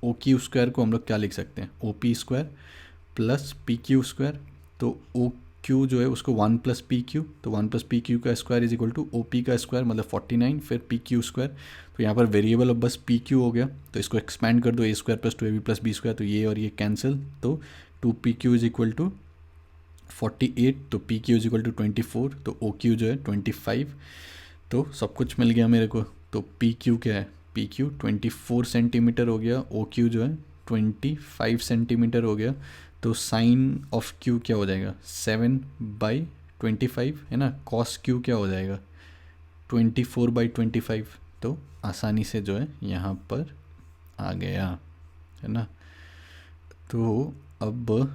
Speaker 1: ओ क्यू स्क्वायर को हम लोग क्या लिख सकते हैं, O P square plus P Q square, तो ओ क्यू जो है उसको 1 प्लस पी क्यू, तो 1 प्लस पी क्यू का square is equal to O P का स्क्वायर मतलब 49, फिर पी क्यू स्क्वायर, तो यहाँ पर वेरिएबल अब बस पी क्यू हो गया, तो इसको एक्सपैंड कर दो ए स्क्वायर प्लस 2ab प्लस बी स्क्वायर, तो ये और ये कैंसिल, तो 2pq इज इक्वल टू 48, तो P Q is equal to 24, तो ओ क्यू जो है 25, तो सब कुछ मिल गया मेरे को। तो पी क्यू क्या है, पी क्यू 24 सेंटीमीटर हो गया, ओ क्यू जो है 25 सेंटीमीटर हो गया, तो साइन ऑफ क्यू क्या हो जाएगा 7/25, है ना, कॉस क्यू क्या हो जाएगा 24/25, तो आसानी से जो है यहाँ पर आ गया, है ना। तो अब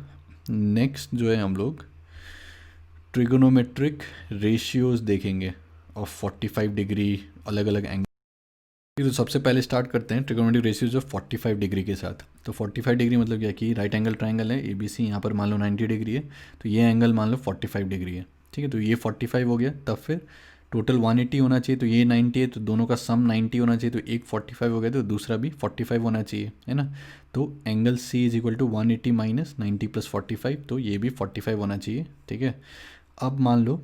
Speaker 1: नेक्स्ट जो है हम लोग ट्रिगोनोमेट्रिक रेशियोज देखेंगे ऑफ 45 डिग्री अलग अलग एंगल। तो सबसे पहले स्टार्ट करते हैं ट्रिगोनोमेट्रिक रेशियोज ऑफ 45 डिग्री के साथ। तो 45 डिग्री मतलब क्या कि राइट एंगल ट्राइंगल है ए बी सी, यहाँ पर मान लो 90 डिग्री है, तो ये एंगल मान लो 45 डिग्री है। ठीक है, तो ये 45 हो गया, तब फिर टोटल 180 होना चाहिए, तो ये 90 है, तो दोनों का सम 90 होना चाहिए, तो एक 45 हो गया तो दूसरा भी 45 होना चाहिए, है ना। तो angle C is equal to 180 minus 90 plus 45, तो ये भी 45 होना चाहिए। ठीक है, अब मान लो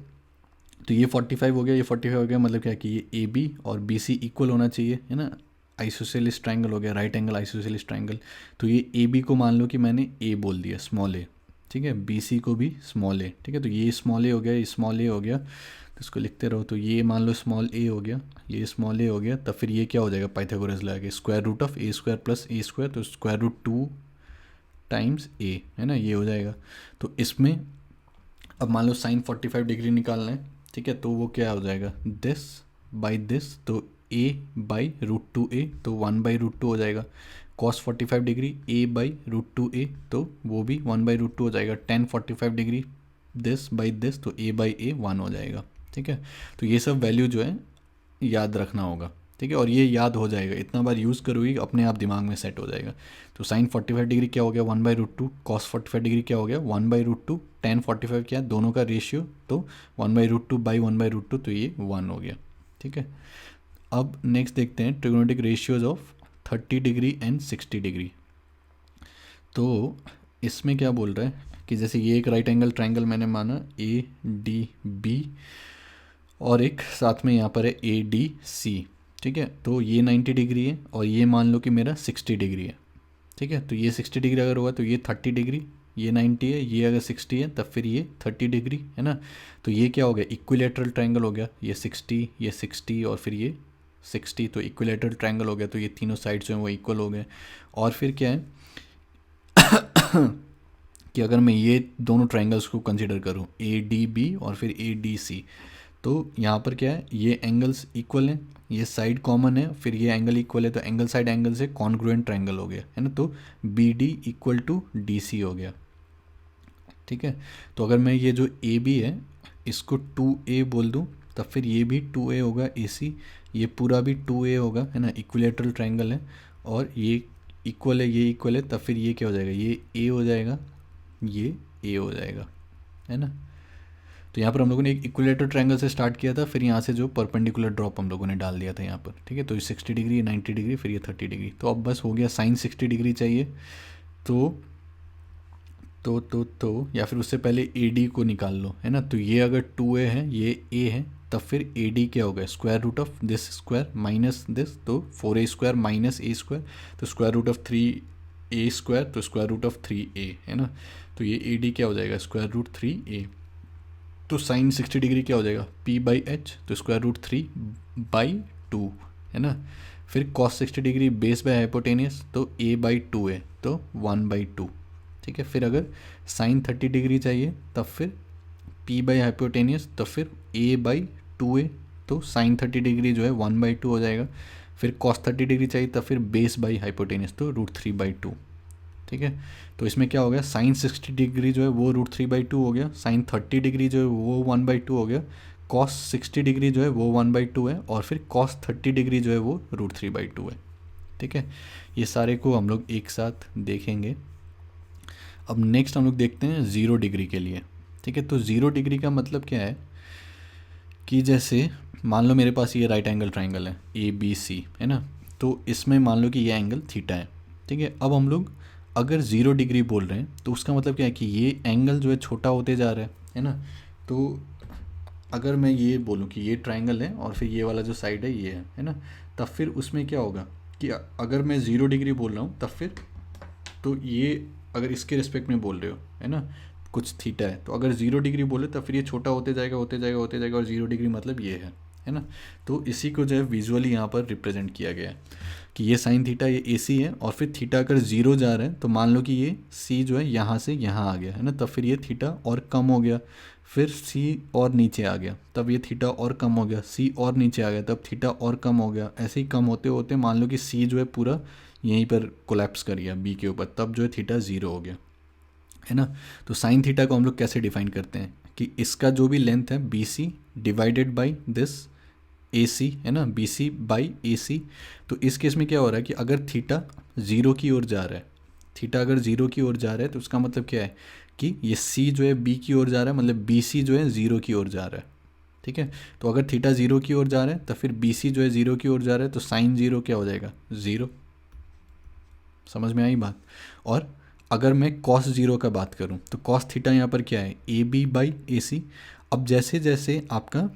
Speaker 1: तो ये 45 हो गया, ये 45 हो गया, मतलब क्या कि ये ए बी और बी सी इक्वल होना चाहिए, है ना, आइसोसेलिस ट्राइंगल हो गया, राइट एंगल आइसोसेलिस ट्राइंगल। तो ये ए बी को मान लो कि मैंने ए बोल दिया, स्मॉल ए। ठीक है, बी सी को भी स्मॉल ए। ठीक है, तो ये स्मॉल ए हो गया, ये स्मॉल ए हो गया, तो इसको लिखते रहो, तो ये मान लो स्मॉल ए हो गया, ये स्मॉल ए हो गया, तब फिर ये क्या हो जाएगा पाइथागोरस लगा के square root of A square plus A square, तो स्क्वायर रूट 2 टाइम्स ए, है ना, ये हो जाएगा। तो इसमें अब मान लो साइन 45 डिग्री निकालना है। ठीक है, तो वो क्या हो जाएगा दिस बाई दिस, तो a/√2a, तो 1/√2 हो जाएगा। कॉस 45 डिग्री a/√2a, तो वो भी 1/√2 हो जाएगा। tan 45 degree this by this, तो a/a 1 हो जाएगा। ठीक है, तो ये सब वैल्यू जो है याद रखना होगा। ठीक है, और ये याद हो जाएगा, इतना बार यूज़ करोगे अपने आप दिमाग में सेट हो जाएगा। तो साइन 45 डिग्री क्या हो गया 1/√2, कॉस 45 डिग्री क्या हो गया 1/√2, tan 45 क्या है दोनों का रेशियो, तो 1/√2 बाई 1/√2, तो ये 1 हो गया। ठीक है, अब नेक्स्ट देखते हैं trigonometric ratios of 30 degree and 60 degree. तो इसमें क्या बोल रहा है कि जैसे ये एक राइट एंगल ट्राइंगल मैंने माना ए डी बी, और एक साथ में यहाँ पर है ए डी सी, ठीक है। तो ये 90 डिग्री है और ये मान लो कि मेरा 60 डिग्री है, ठीक है। तो ये 60 डिग्री अगर हुआ तो ये 30 डिग्री, ये 90 है, ये अगर 60 है तब फिर ये 30 डिग्री, है ना। तो ये क्या हो गया, इक्विलेटरल ट्रायंगल हो गया। ये 60, ये 60 और फिर ये 60, तो इक्विलेटरल ट्रायंगल हो गया। तो ये तीनों साइड जो हैं वो इक्वल हो गए। और फिर क्या है कि अगर मैं ये दोनों ट्रायंगल्स को कंसिडर करूँ, ए डी बी और फिर ए डी सी, तो यहाँ पर क्या है, ये एंगल्स इक्वल हैं, ये साइड कॉमन है, फिर ये एंगल इक्वल है, तो एंगल साइड एंगल से कॉन्ग्रुएंट ट्रायंगल हो गया, है ना। तो B D equal to D C हो गया, ठीक है। तो अगर मैं ये जो ए बी है इसको 2A बोल दूँ, तब फिर ये भी 2A होगा ए सी, ये पूरा भी 2A होगा, है ना, इक्विलेटरल ट्रायंगल है। और ये इक्वल है, ये इक्वल है, तब फिर ये क्या हो जाएगा, ये ए हो जाएगा, ये ए हो जाएगा, है ना। तो यहाँ पर हम लोगों ने एक इक्विलेटरल ट्रायंगल से स्टार्ट किया था, फिर यहाँ से जो परपेंडिकुलर ड्रॉप हम लोगों ने डाल दिया था यहाँ पर, ठीक है। तो ये 60 डिग्री, 90 डिग्री, फिर ये 30 डिग्री। तो अब बस हो गया, साइन 60 डिग्री चाहिए। तो या फिर उससे पहले ए डी को निकाल लो, है ना। तो ये अगर 2A है, ये ए है, तब फिर ए डी क्या होगा, square root of this square minus this, तो 4A square minus A square, तो square root of 3A square, तो स्क्वायर रूट ऑफ 3A, है ना। तो ये ए डी क्या हो जाएगा, स्क्वायर रूट 3A। तो साइन 60 डिग्री क्या हो जाएगा, P/H, तो स्क्वायर रूट 3/2, है ना। फिर cos 60 degree base by hypotenuse, तो A/2 है, तो 1/2, ठीक है। फिर अगर साइन 30 डिग्री चाहिए तब फिर P बाई हाइपोटेनियस, तो फिर A/2A, तो साइन 30 डिग्री जो है 1/2 हो जाएगा। फिर कॉस 30 डिग्री चाहिए तब फिर बेस बाई हाइपोटेनियस, तो √3/2, ठीक है। तो इसमें क्या हो गया, साइन 60 डिग्री जो है वो √3/2 हो गया, साइन 30 डिग्री जो है वो 1/2 हो गया, कॉस 60 डिग्री जो है वो 1/2 है, और फिर कॉस 30 डिग्री जो है वो √3/2 है, ठीक है। ये सारे को हम लोग एक साथ देखेंगे। अब नेक्स्ट हम लोग देखते हैं 0 डिग्री के लिए, ठीक है। तो 0 डिग्री का मतलब क्या है कि जैसे मान लो मेरे पास ये राइट एंगल ट्राइंगल है ए बी सी, है ना। तो इसमें मान लो कि ये एंगल थीटा है, ठीक है। अब हम लोग अगर 0 डिग्री बोल रहे हैं तो उसका मतलब क्या है कि ये एंगल जो है छोटा होते जा रहा है ना। तो अगर मैं ये बोलूँ कि ये ट्राइंगल है और फिर ये वाला जो साइड है ये है ना, तब फिर उसमें क्या होगा कि अगर मैं 0 डिग्री बोल रहा हूँ तब फिर, तो ये अगर इसके रिस्पेक्ट में बोल रहे हो, है ना, कुछ थीटा है, तो अगर 0 डिग्री बोले तब फिर ये छोटा होते जाएगा होते जाएगा होते जाएगा, और 0 डिग्री मतलब ये है ना। तो इसी को जो है विजुअली यहाँ पर रिप्रेजेंट किया गया है कि ये साइन थीटा, ये ए सी है, और फिर थीटा अगर 0 जा रहा है तो मान लो कि ये सी जो है यहाँ से यहाँ आ गया, है ना, तब फिर ये थीटा और कम हो गया, फिर सी और नीचे आ गया, तब ये थीटा और कम हो गया, सी और नीचे आ गया, तब थीटा और कम हो गया, ऐसे ही कम होते होते मान लो कि सी जो है पूरा यहीं पर कोलैप्स कर गया बी के ऊपर, तब जो है थीटा 0 हो गया, है ना। तो साइन थीटा को हम लोग कैसे डिफाइन करते हैं कि इसका जो भी लेंथ है B C divided by this A C, है ना, बी सी बाई ए सी। तो इस केस में क्या हो रहा है कि अगर थीटा 0 की ओर जा रहा है, थीटा अगर 0 की ओर जा रहा है तो उसका मतलब क्या है कि ये सी जो है बी की ओर जा रहा है, मतलब बी सी जो है 0 की ओर जा रहा है, ठीक है। तो अगर थीटा 0 की ओर जा रहा है तो फिर बी सी जो है 0 की ओर जा रहा है, तो साइन 0 क्या हो जाएगा, 0। समझ में आई बात। और अगर मैं कॉस 0 का बात करूं तो कॉस थीटा यहाँ पर क्या है, ए बी बाई ए सी। अब जैसे जैसे आपका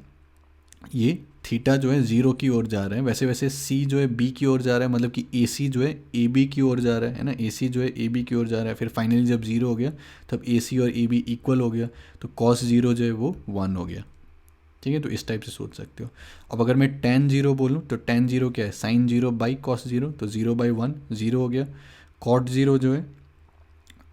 Speaker 1: ये थीटा जो है 0 की ओर जा रहा है, वैसे वैसे सी जो है बी की ओर जा रहा है, मतलब कि ए सी जो है ए बी की ओर जा रहा है ना, ए सी जो है ए बी की ओर जा रहा है। फिर फाइनली जब 0 हो गया तब ए सी और ए बी इक्वल हो गया, तो कॉस 0 जो है वो 1 हो गया, ठीक है। तो इस टाइप से सोच सकते हो। अब अगर मैं tan 0 बोलूँ तो tan 0 क्या है, साइन 0 बाई कॉस 0, तो 0/1 0 हो गया। कॉट 0 जो है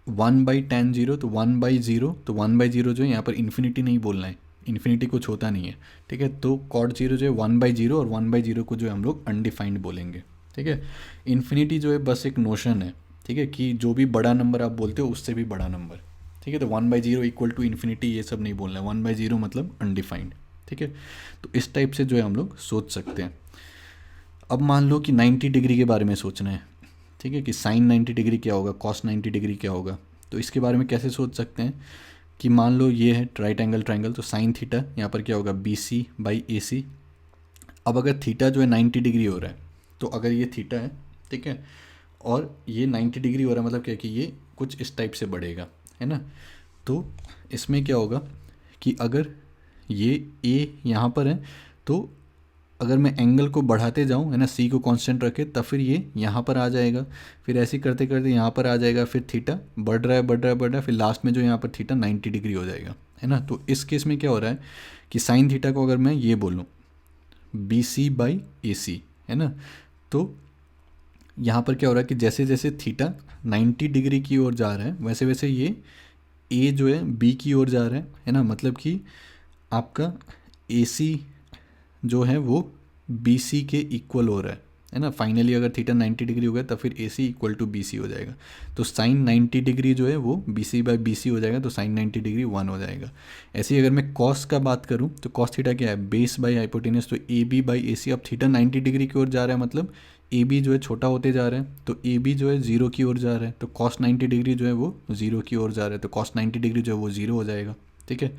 Speaker 1: 1/tan 0, तो 1/0, तो 1/0 जो है यहाँ पर इन्फिनिटी नहीं बोलना है, इन्फिनिटी कुछ होता नहीं है, ठीक है। तो कॉट 0 जो है 1/0, और 1/0 को जो है हम लोग अनडिफाइंड बोलेंगे, ठीक है। इन्फिनिटी जो है बस एक नोशन है, ठीक है, कि जो भी बड़ा नंबर आप बोलते हो उससे भी बड़ा नंबर, ठीक है। तो 1/0 इक्वल टू इन्फिनिटी ये सब नहीं बोलना है, 1/0 मतलब अनडिफाइंड, ठीक है। तो इस टाइप से जो है हम लोग सोच सकते हैं। अब मान लो कि 90 डिग्री के बारे में सोचना है, ठीक है, कि साइन 90 डिग्री क्या होगा, कॉस 90 डिग्री क्या होगा। तो इसके बारे में कैसे सोच सकते हैं कि मान लो ये है राइट एंगल ट्राइंगल, तो साइन थीटा यहाँ पर क्या होगा, बी सी बाई ए सी। अब अगर थीटा जो है 90 डिग्री हो रहा है, तो अगर ये थीटा है, ठीक है, और ये 90 डिग्री हो रहा है, मतलब क्या कि ये कुछ इस टाइप से बढ़ेगा, है ना। तो इसमें क्या होगा कि अगर ये ए यहाँ पर है, तो अगर मैं एंगल को बढ़ाते जाऊँ, है ना, सी को कांस्टेंट रखे, तब फिर ये यहाँ पर आ जाएगा, फिर ऐसे ही करते करते यहाँ पर आ जाएगा, फिर थीटा बढ़ रहा है बढ़ रहा है बढ़ रहा है, फिर लास्ट में जो यहाँ पर थीटा 90 डिग्री हो जाएगा, है ना। तो इस केस में क्या हो रहा है कि साइन थीटा को अगर मैं ये बोलूँ B C by A C, है ना, तो यहाँ पर क्या हो रहा है कि जैसे जैसे थीटा 90 डिग्री की ओर जा रहा है वैसे वैसे ये ए जो है बी की ओर जा रहा है ना, मतलब कि आपका ए सी जो है वो बी सी के इक्वल हो रहा है ना। फाइनली अगर थीटा 90 डिग्री हो गया तो फिर A C equal to B C हो जाएगा, तो साइन 90 डिग्री जो है वो B C by B C हो जाएगा, तो साइन 90 डिग्री 1 हो जाएगा। ऐसे ही अगर मैं कॉस का बात करूँ तो कॉस थीटा क्या है, बेस बाई हाइपोटेनस, तो ए बी बाई ए सी। अब थीटा 90 डिग्री की ओर जा रहा है, मतलब ए बी जो है छोटा होते जा रहा है, तो ए बी जो है जीरो की ओर जा रहा है, तो कॉस 90 डिग्री जो है वो जीरो की ओर जा रहा है, तो कॉस 90 डिग्री जो है वो जीरो हो जाएगा, ठीक है।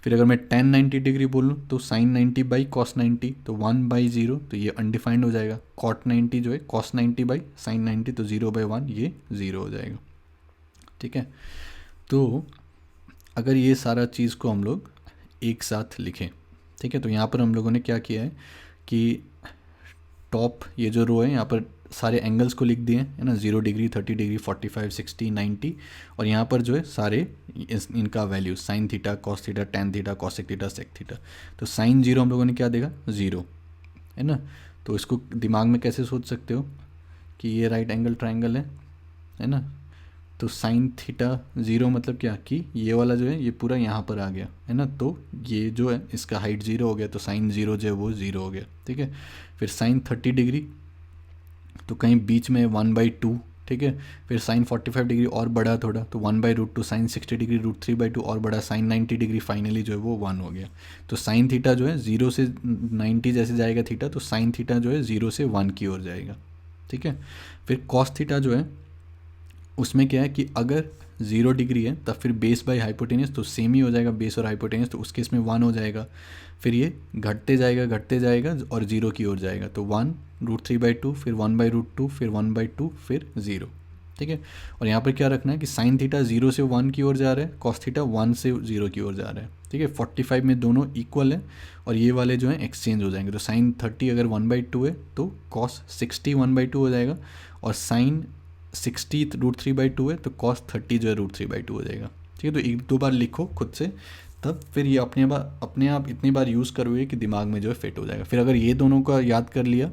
Speaker 1: फिर अगर मैं tan 90 डिग्री बोलूँ तो साइन 90 बाई कॉस 90, तो 1/0, तो ये अनडिफाइंड हो जाएगा। कॉट 90 जो है कॉस 90 बाई साइन 90, तो 0/1, ये 0 हो जाएगा, ठीक है। तो अगर ये सारा चीज़ को हम लोग एक साथ लिखें, ठीक है, तो यहाँ पर हम लोगों ने क्या किया है कि टॉप ये जो रो है यहाँ पर सारे एंगल्स को लिख दिए, है ना, 0 डिग्री 30 डिग्री 45 60 90, और यहाँ पर जो है सारे इनका value sine theta cos theta tan theta cosec theta sec theta. तो साइन 0 हम लोगों ने क्या देखा, 0, है ना। तो इसको दिमाग में कैसे सोच सकते हो कि ये राइट एंगल ट्राइंगल है ना, तो साइन थीटा 0 मतलब क्या कि ये वाला जो है ये पूरा यहाँ पर आ गया, है ना, तो ये जो है इसका हाइट 0 हो गया, तो साइन 0 जो है वो 0 हो गया, ठीक है। फिर साइन 30 डिग्री तो कहीं बीच में 1/2, ठीक है। फिर साइन 45 डिग्री और बढ़ा थोड़ा, तो 1/√2, साइन 60 डिग्री √3/2 और बढ़ा, साइन 90 डिग्री फाइनली जो है वो 1 हो गया। तो साइन थीटा जो है 0 से 90 जैसे जाएगा थीटा, तो साइन थीटा जो है 0 से 1 की ओर जाएगा, ठीक है। फिर कॉस थीटा जो है उसमें क्या है कि अगर 0 डिग्री है तब फिर बेस बाई हाइपोटेनस, तो सेम ही हो जाएगा बेस और हाइपोटेनस, तो उस केस में 1 हो जाएगा। फिर ये घटते जाएगा और 0 की ओर जाएगा, तो 1 √3/2, फिर 1/√2, फिर 1/2, फिर 0, ठीक है। और यहाँ पर क्या रखना है कि साइन थीटा 0 से 1 की ओर जा रहा है, कॉस थीटा 1 से 0 की ओर जा रहा है, ठीक है। 45 में दोनों इक्वल है और ये वाले जो हैं एक्सचेंज हो जाएंगे, तो साइन 30 अगर 1/2 है तो कॉस 60 1/2 हो जाएगा, और साइन 60 √3/2 है तो कॉस 30 जो है √3/2 हो जाएगा, ठीक है। तो एक दो बार लिखो खुद से, तब फिर ये अपने आप इतनी बार यूज़ करोगे कि दिमाग में जो है फिट हो जाएगा। फिर अगर ये दोनों का याद कर लिया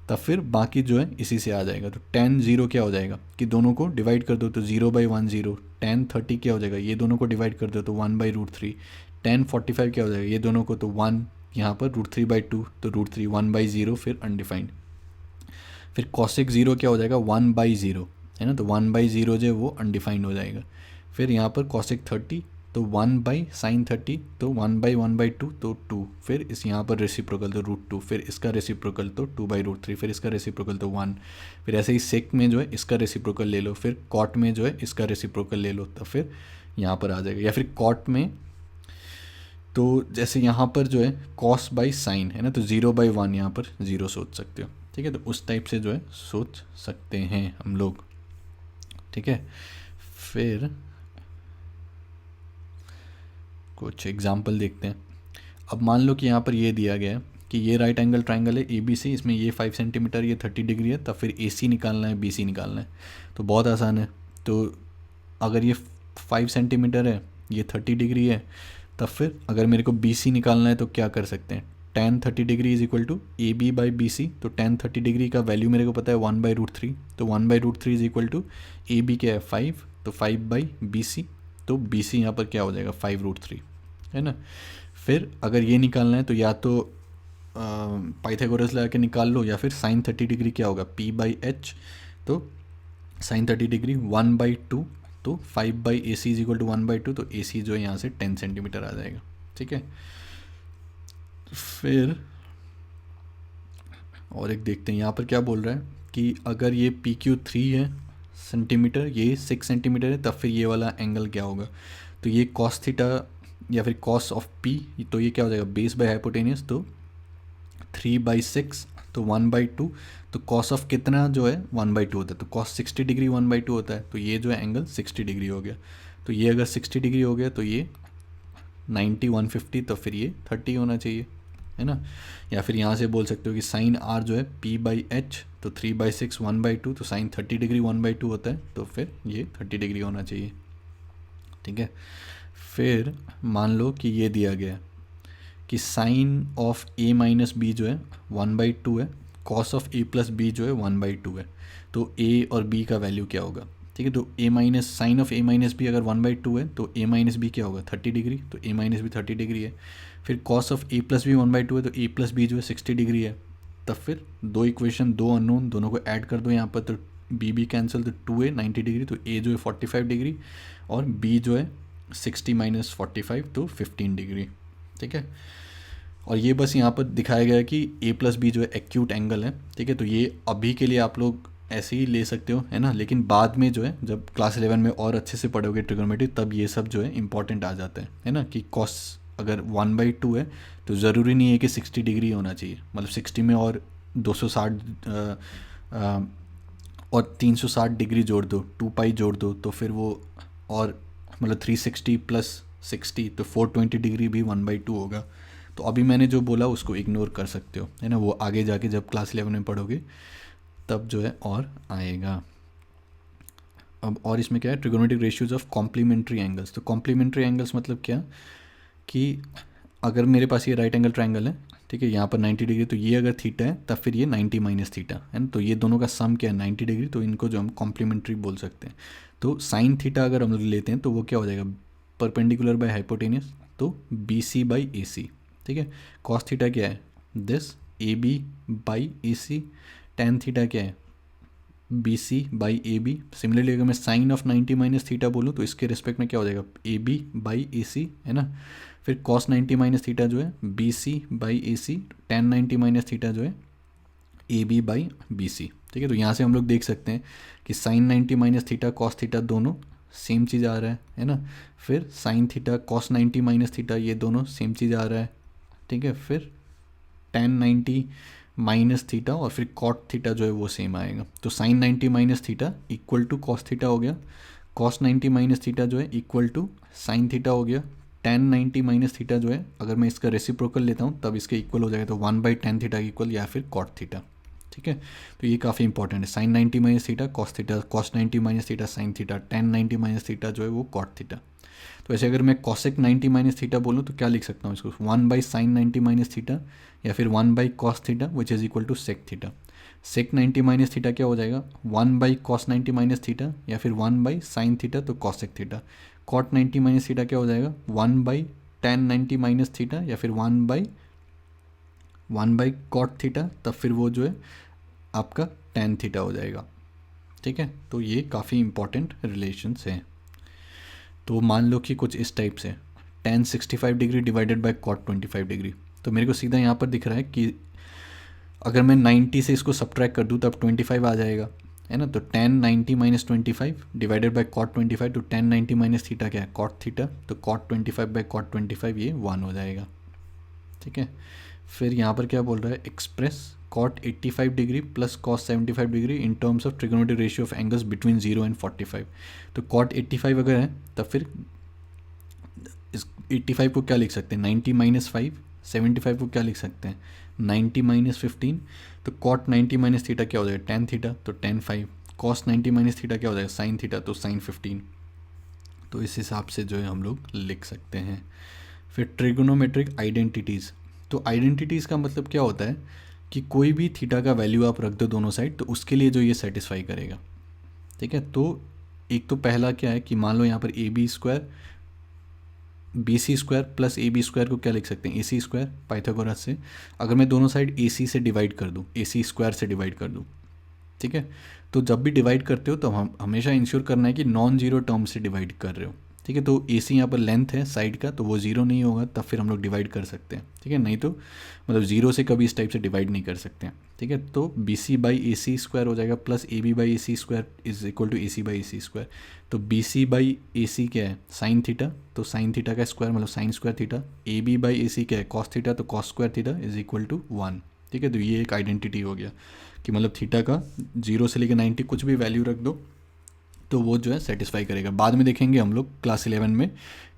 Speaker 1: तब फिर बाकी जो है इसी से आ जाएगा। तो tan 0 क्या हो जाएगा कि दोनों को डिवाइड कर दो तो 0/1 0, tan 30 क्या हो जाएगा, ये दोनों को डिवाइड कर दो तो 1/√3, tan 45 क्या हो जाएगा, ये दोनों को तो 1 यहाँ पर √3/2, तो √3 1/0, फिर अनडिफाइंड। फिर cosec 0 क्या हो जाएगा 1/0, है ना, तो 1/0 जो है वो अनडिफाइंड हो जाएगा। फिर यहाँ पर cosec 30 तो 1/sin 30, तो 1/1/2 तो 2, फिर इस यहाँ पर रेसिप्रोकल तो √2, फिर इसका रेसिप्रोकल तो 2/√3, फिर इसका रेसिप्रोकल तो 1। फिर ऐसे ही सेक में जो है इसका रेसिप्रोकल ले लो, फिर कॉट में जो है इसका रेसिप्रोकल ले लो, तो फिर यहाँ पर आ जाएगा। या फिर कॉट में तो जैसे यहाँ पर जो है कॉस बाई साइन, है ना, तो 0/1 यहाँ पर 0 सोच सकते हो, ठीक है। तो उस टाइप से जो है सोच सकते हैं हम लोग, ठीक है। फिर कुछ एग्जाम्पल देखते हैं। अब मान लो कि यहाँ पर ये दिया गया है कि ये राइट एंगल ट्राइंगल है ABC, इसमें ये 5 सेंटीमीटर ये 30 डिग्री है, तब फिर AC निकालना है BC निकालना है। तो बहुत आसान है, तो अगर ये 5 सेंटीमीटर है ये 30 डिग्री है, तब फिर अगर मेरे को BC निकालना है तो क्या कर सकते हैं, tan 30 degree is equal to AB/BC, तो tan 30 डिग्री का वैल्यू मेरे को पता है 1/√3, तो 1/√3 इज इक्वल टू AB क्या है 5, तो 5/BC, तो BC यहाँ पर क्या हो जाएगा 5√3, है ना। फिर अगर ये निकालना है तो या तो पाइथागोरस लगा के निकाल लो, या फिर साइन 30 डिग्री क्या होगा P/H, तो साइन 30 डिग्री 1/2, तो 5/AC इज इक्वल टू 1/2, तो AC जो है यहाँ से 10 सेंटीमीटर आ जाएगा, ठीक है। फिर और एक देखते हैं यहाँ पर क्या बोल रहा है कि अगर ये PQ 3 है सेंटीमीटर, ये 6 सेंटीमीटर है, तब फिर ये वाला एंगल क्या होगा, तो ये कॉस थीटा या फिर कॉस ऑफ P, तो ये क्या हो जाएगा बेस बाय हाइपोटेनियस, तो 3/6, तो 1/2, तो कॉस ऑफ कितना जो है 1/2 होता है, तो कॉस 60 डिग्री 1/2 होता है, तो ये जो है एंगल 60 डिग्री हो गया। तो ये अगर 60 डिग्री हो गया तो ये 90 150 तो फिर ये 30 होना चाहिए, है ना। या फिर यहाँ से बोल सकते हो कि साइन आर जो है P/H, तो 3/6 1/2, तो साइन 30 डिग्री 1/2 होता है, तो फिर ये 30 डिग्री होना चाहिए, ठीक है। फिर मान लो कि ये दिया गया है कि sine of A minus B जो है 1/2 है, cos of A plus B जो है 1/2 है, तो A और B का वैल्यू क्या होगा, ठीक है। तो A minus sine of A minus B अगर 1/2 है तो A माइनस बी क्या होगा 30 डिग्री, तो A माइनस बी 30 डिग्री है। फिर cos of A plus B 1/2 है तो A प्लस बी जो है 60 डिग्री है। तब फिर दो इक्वेशन, दो अननोन, दोनों को ऐड कर दो यहाँ पर, तो B कैंसिल, तो 2A 90 डिग्री, तो A जो है 45 डिग्री और B जो है 60 माइनस 45 तो 15 डिग्री, ठीक है। और ये बस यहाँ पर दिखाया गया है कि A प्लस बी जो है एक्यूट एंगल है, ठीक है। तो ये अभी के लिए आप लोग ऐसे ही ले सकते हो, है ना, लेकिन बाद में जो है जब क्लास 11 में और अच्छे से पढ़ोगे ट्रिग्नोमेट्री तब ये सब जो है इंपॉर्टेंट आ जाता है ना, कि कॉस अगर 1/2 है तो ज़रूरी नहीं है कि 60 डिग्री होना चाहिए, मतलब 60 में और 260 और 360 डिग्री जोड़ दो, 2 पाई जोड़ दो, तो फिर वो और मतलब 360 प्लस 60 तो 420 डिग्री भी 1/2 होगा। तो अभी मैंने जो बोला उसको इग्नोर कर सकते हो, है ना, वो आगे जाके जब क्लास 11 में पढ़ोगे तब जो है और आएगा। अब और इसमें क्या है, trigonometric ratios of complementary angles. तो कॉम्प्लीमेंट्री एंगल्स मतलब क्या कि अगर मेरे पास ये राइट एंगल ट्रायंगल है, ठीक है, यहाँ पर 90 डिग्री, तो ये अगर थीटा है तब फिर ये 90 माइनस थीटा है ना, तो ये दोनों का सम क्या है 90 डिग्री, तो इनको जो हम कॉम्प्लीमेंट्री बोल सकते हैं। तो साइन थीटा अगर हम लोग लेते हैं तो वो क्या हो जाएगा, परपेंडिकुलर बाय हाइपोटेनियस, तो BC/AC, ठीक है। कॉस थीटा क्या है दिस AB/AC, टेन थीटा क्या है BC/AB। सिमिलरली अगर मैं साइन ऑफ 90 माइनस थीटा बोलूँ तो इसके रिस्पेक्ट में क्या हो जाएगा AB/AC, है ना। फिर कॉस 90 माइनस थीटा जो है BC/AC, टेन 90 माइनस थीटा जो है AB/BC, ठीक है। तो यहाँ से हम लोग देख सकते हैं कि sine 90 minus theta cos theta दोनों सेम चीज़ आ रहा है ना। फिर sine theta cos 90 minus theta ये दोनों सेम चीज़ आ रहा है, ठीक है। फिर टेन 90 माइनस थीटा और फिर कॉट थीटा जो है वो सेम आएगा, तो sine 90 minus theta equal to cos theta हो गया, कॉस 90 माइनस थीटा जो है इक्वल टू साइन थीटा हो गया, टेन 90 माइनस थीटा जो है अगर मैं इसका रेसिप्रोकल लेता हूँ तब इसके इक्वल हो जाएगा, तो 1/10 थीटा इक्वल या फिर कॉट थीटा, ठीक है। तो ये काफ़ी इंपॉर्टेंट है, sine 90 minus theta cos 90 minus theta sine theta, tan 90 minus theta जो है वो कॉट थीटा। तो ऐसे अगर मैं कॉसेक 90 माइनस थीटा बोलूँ तो क्या लिख सकता हूँ इसको, 1/साइन 90 माइनस थीटा या फिर 1/कॉस theta which is equal to sec theta. Sec 90 minus theta क्या हो जाएगा 1/कॉस 90 माइनस थीटा या फिर 1/साइन थीटा, तो cosec theta. Cot 90 minus theta क्या हो जाएगा 1/टेन 90 माइनस थीटा या फिर 1/कॉट थीटा, तब फिर वो जो है आपका टेन थीटा हो जाएगा, ठीक है। तो ये काफ़ी इंपॉर्टेंट रिलेशंस हैं। तो मान लो कि कुछ इस टाइप से tan 65 degree divided by cot 25 degree, तो मेरे को सीधा यहाँ पर दिख रहा है कि अगर मैं 90 से इसको सब्ट्रैक्ट कर दूँ तब 25 आ जाएगा, है ना। तो tan 90 minus 25 divided by cot 25, तो टेन 90 माइनस थीटा क्या है कॉट थीटा, तो कॉट 25 बाय कॉट 25 ये 1 हो जाएगा, ठीक है। फिर यहाँ पर क्या बोल रहा है express cot 85 degree plus cos 75 degree in terms of trigonometric ratio of angles between 0 and 45। तो कॉट 85 अगर है तब फिर इस 85 को क्या लिख सकते हैं 90 माइनस 5, 75 को क्या लिख सकते हैं 90 माइनस 15, तो कॉट 90 माइनस थीटा क्या हो जाएगा टेन थीटा, तो टेन 5, कॉस 90 माइनस थीटा क्या हो जाएगा साइन थीटा, तो साइन 15। तो इस हिसाब से जो है हम लोग लिख सकते हैं। फिर ट्रिगोनोमेट्रिक आइडेंटिटीज़, तो आइडेंटिटीज़ का मतलब क्या होता है कि कोई भी थीटा का वैल्यू आप रख दो दोनों साइड तो उसके लिए जो ये सेटिस्फाई करेगा, ठीक है। तो एक तो पहला क्या है कि मान लो यहाँ पर AB² BC² प्लस AB² को क्या लिख सकते हैं AC² पाइथागोरस से, अगर मैं दोनों साइड AC से डिवाइड कर दूँ AC² से डिवाइड कर दूँ, ठीक है। तो जब भी डिवाइड करते हो तो हम हमेशा इंश्योर करना है कि नॉन जीरो टर्म से डिवाइड कर रहे हो, ठीक है। तो AC यहाँ पर लेंथ है साइड का तो वो जीरो नहीं होगा, तब फिर हम लोग डिवाइड कर सकते हैं, ठीक है। नहीं तो मतलब जीरो से कभी इस टाइप से डिवाइड नहीं कर सकते हैं, ठीक है। तो BC/AC² हो जाएगा plus AB/AC² is equal to AC/AC²। तो BC/AC क्या है साइन थीटा, तो साइन थीटा का स्क्वायर मतलब साइन स्क्वायर थीटा, AB/AC क्या है कॉस थीटा, तो cos square theta is equal to 1, ठीक है। तो ये एक आइडेंटिटी हो गया कि मतलब थीटा का 0 से लेकर 90 कुछ भी वैल्यू रख दो तो वो जो है सेटिस्फाई करेगा। बाद में देखेंगे हम लोग क्लास 11 में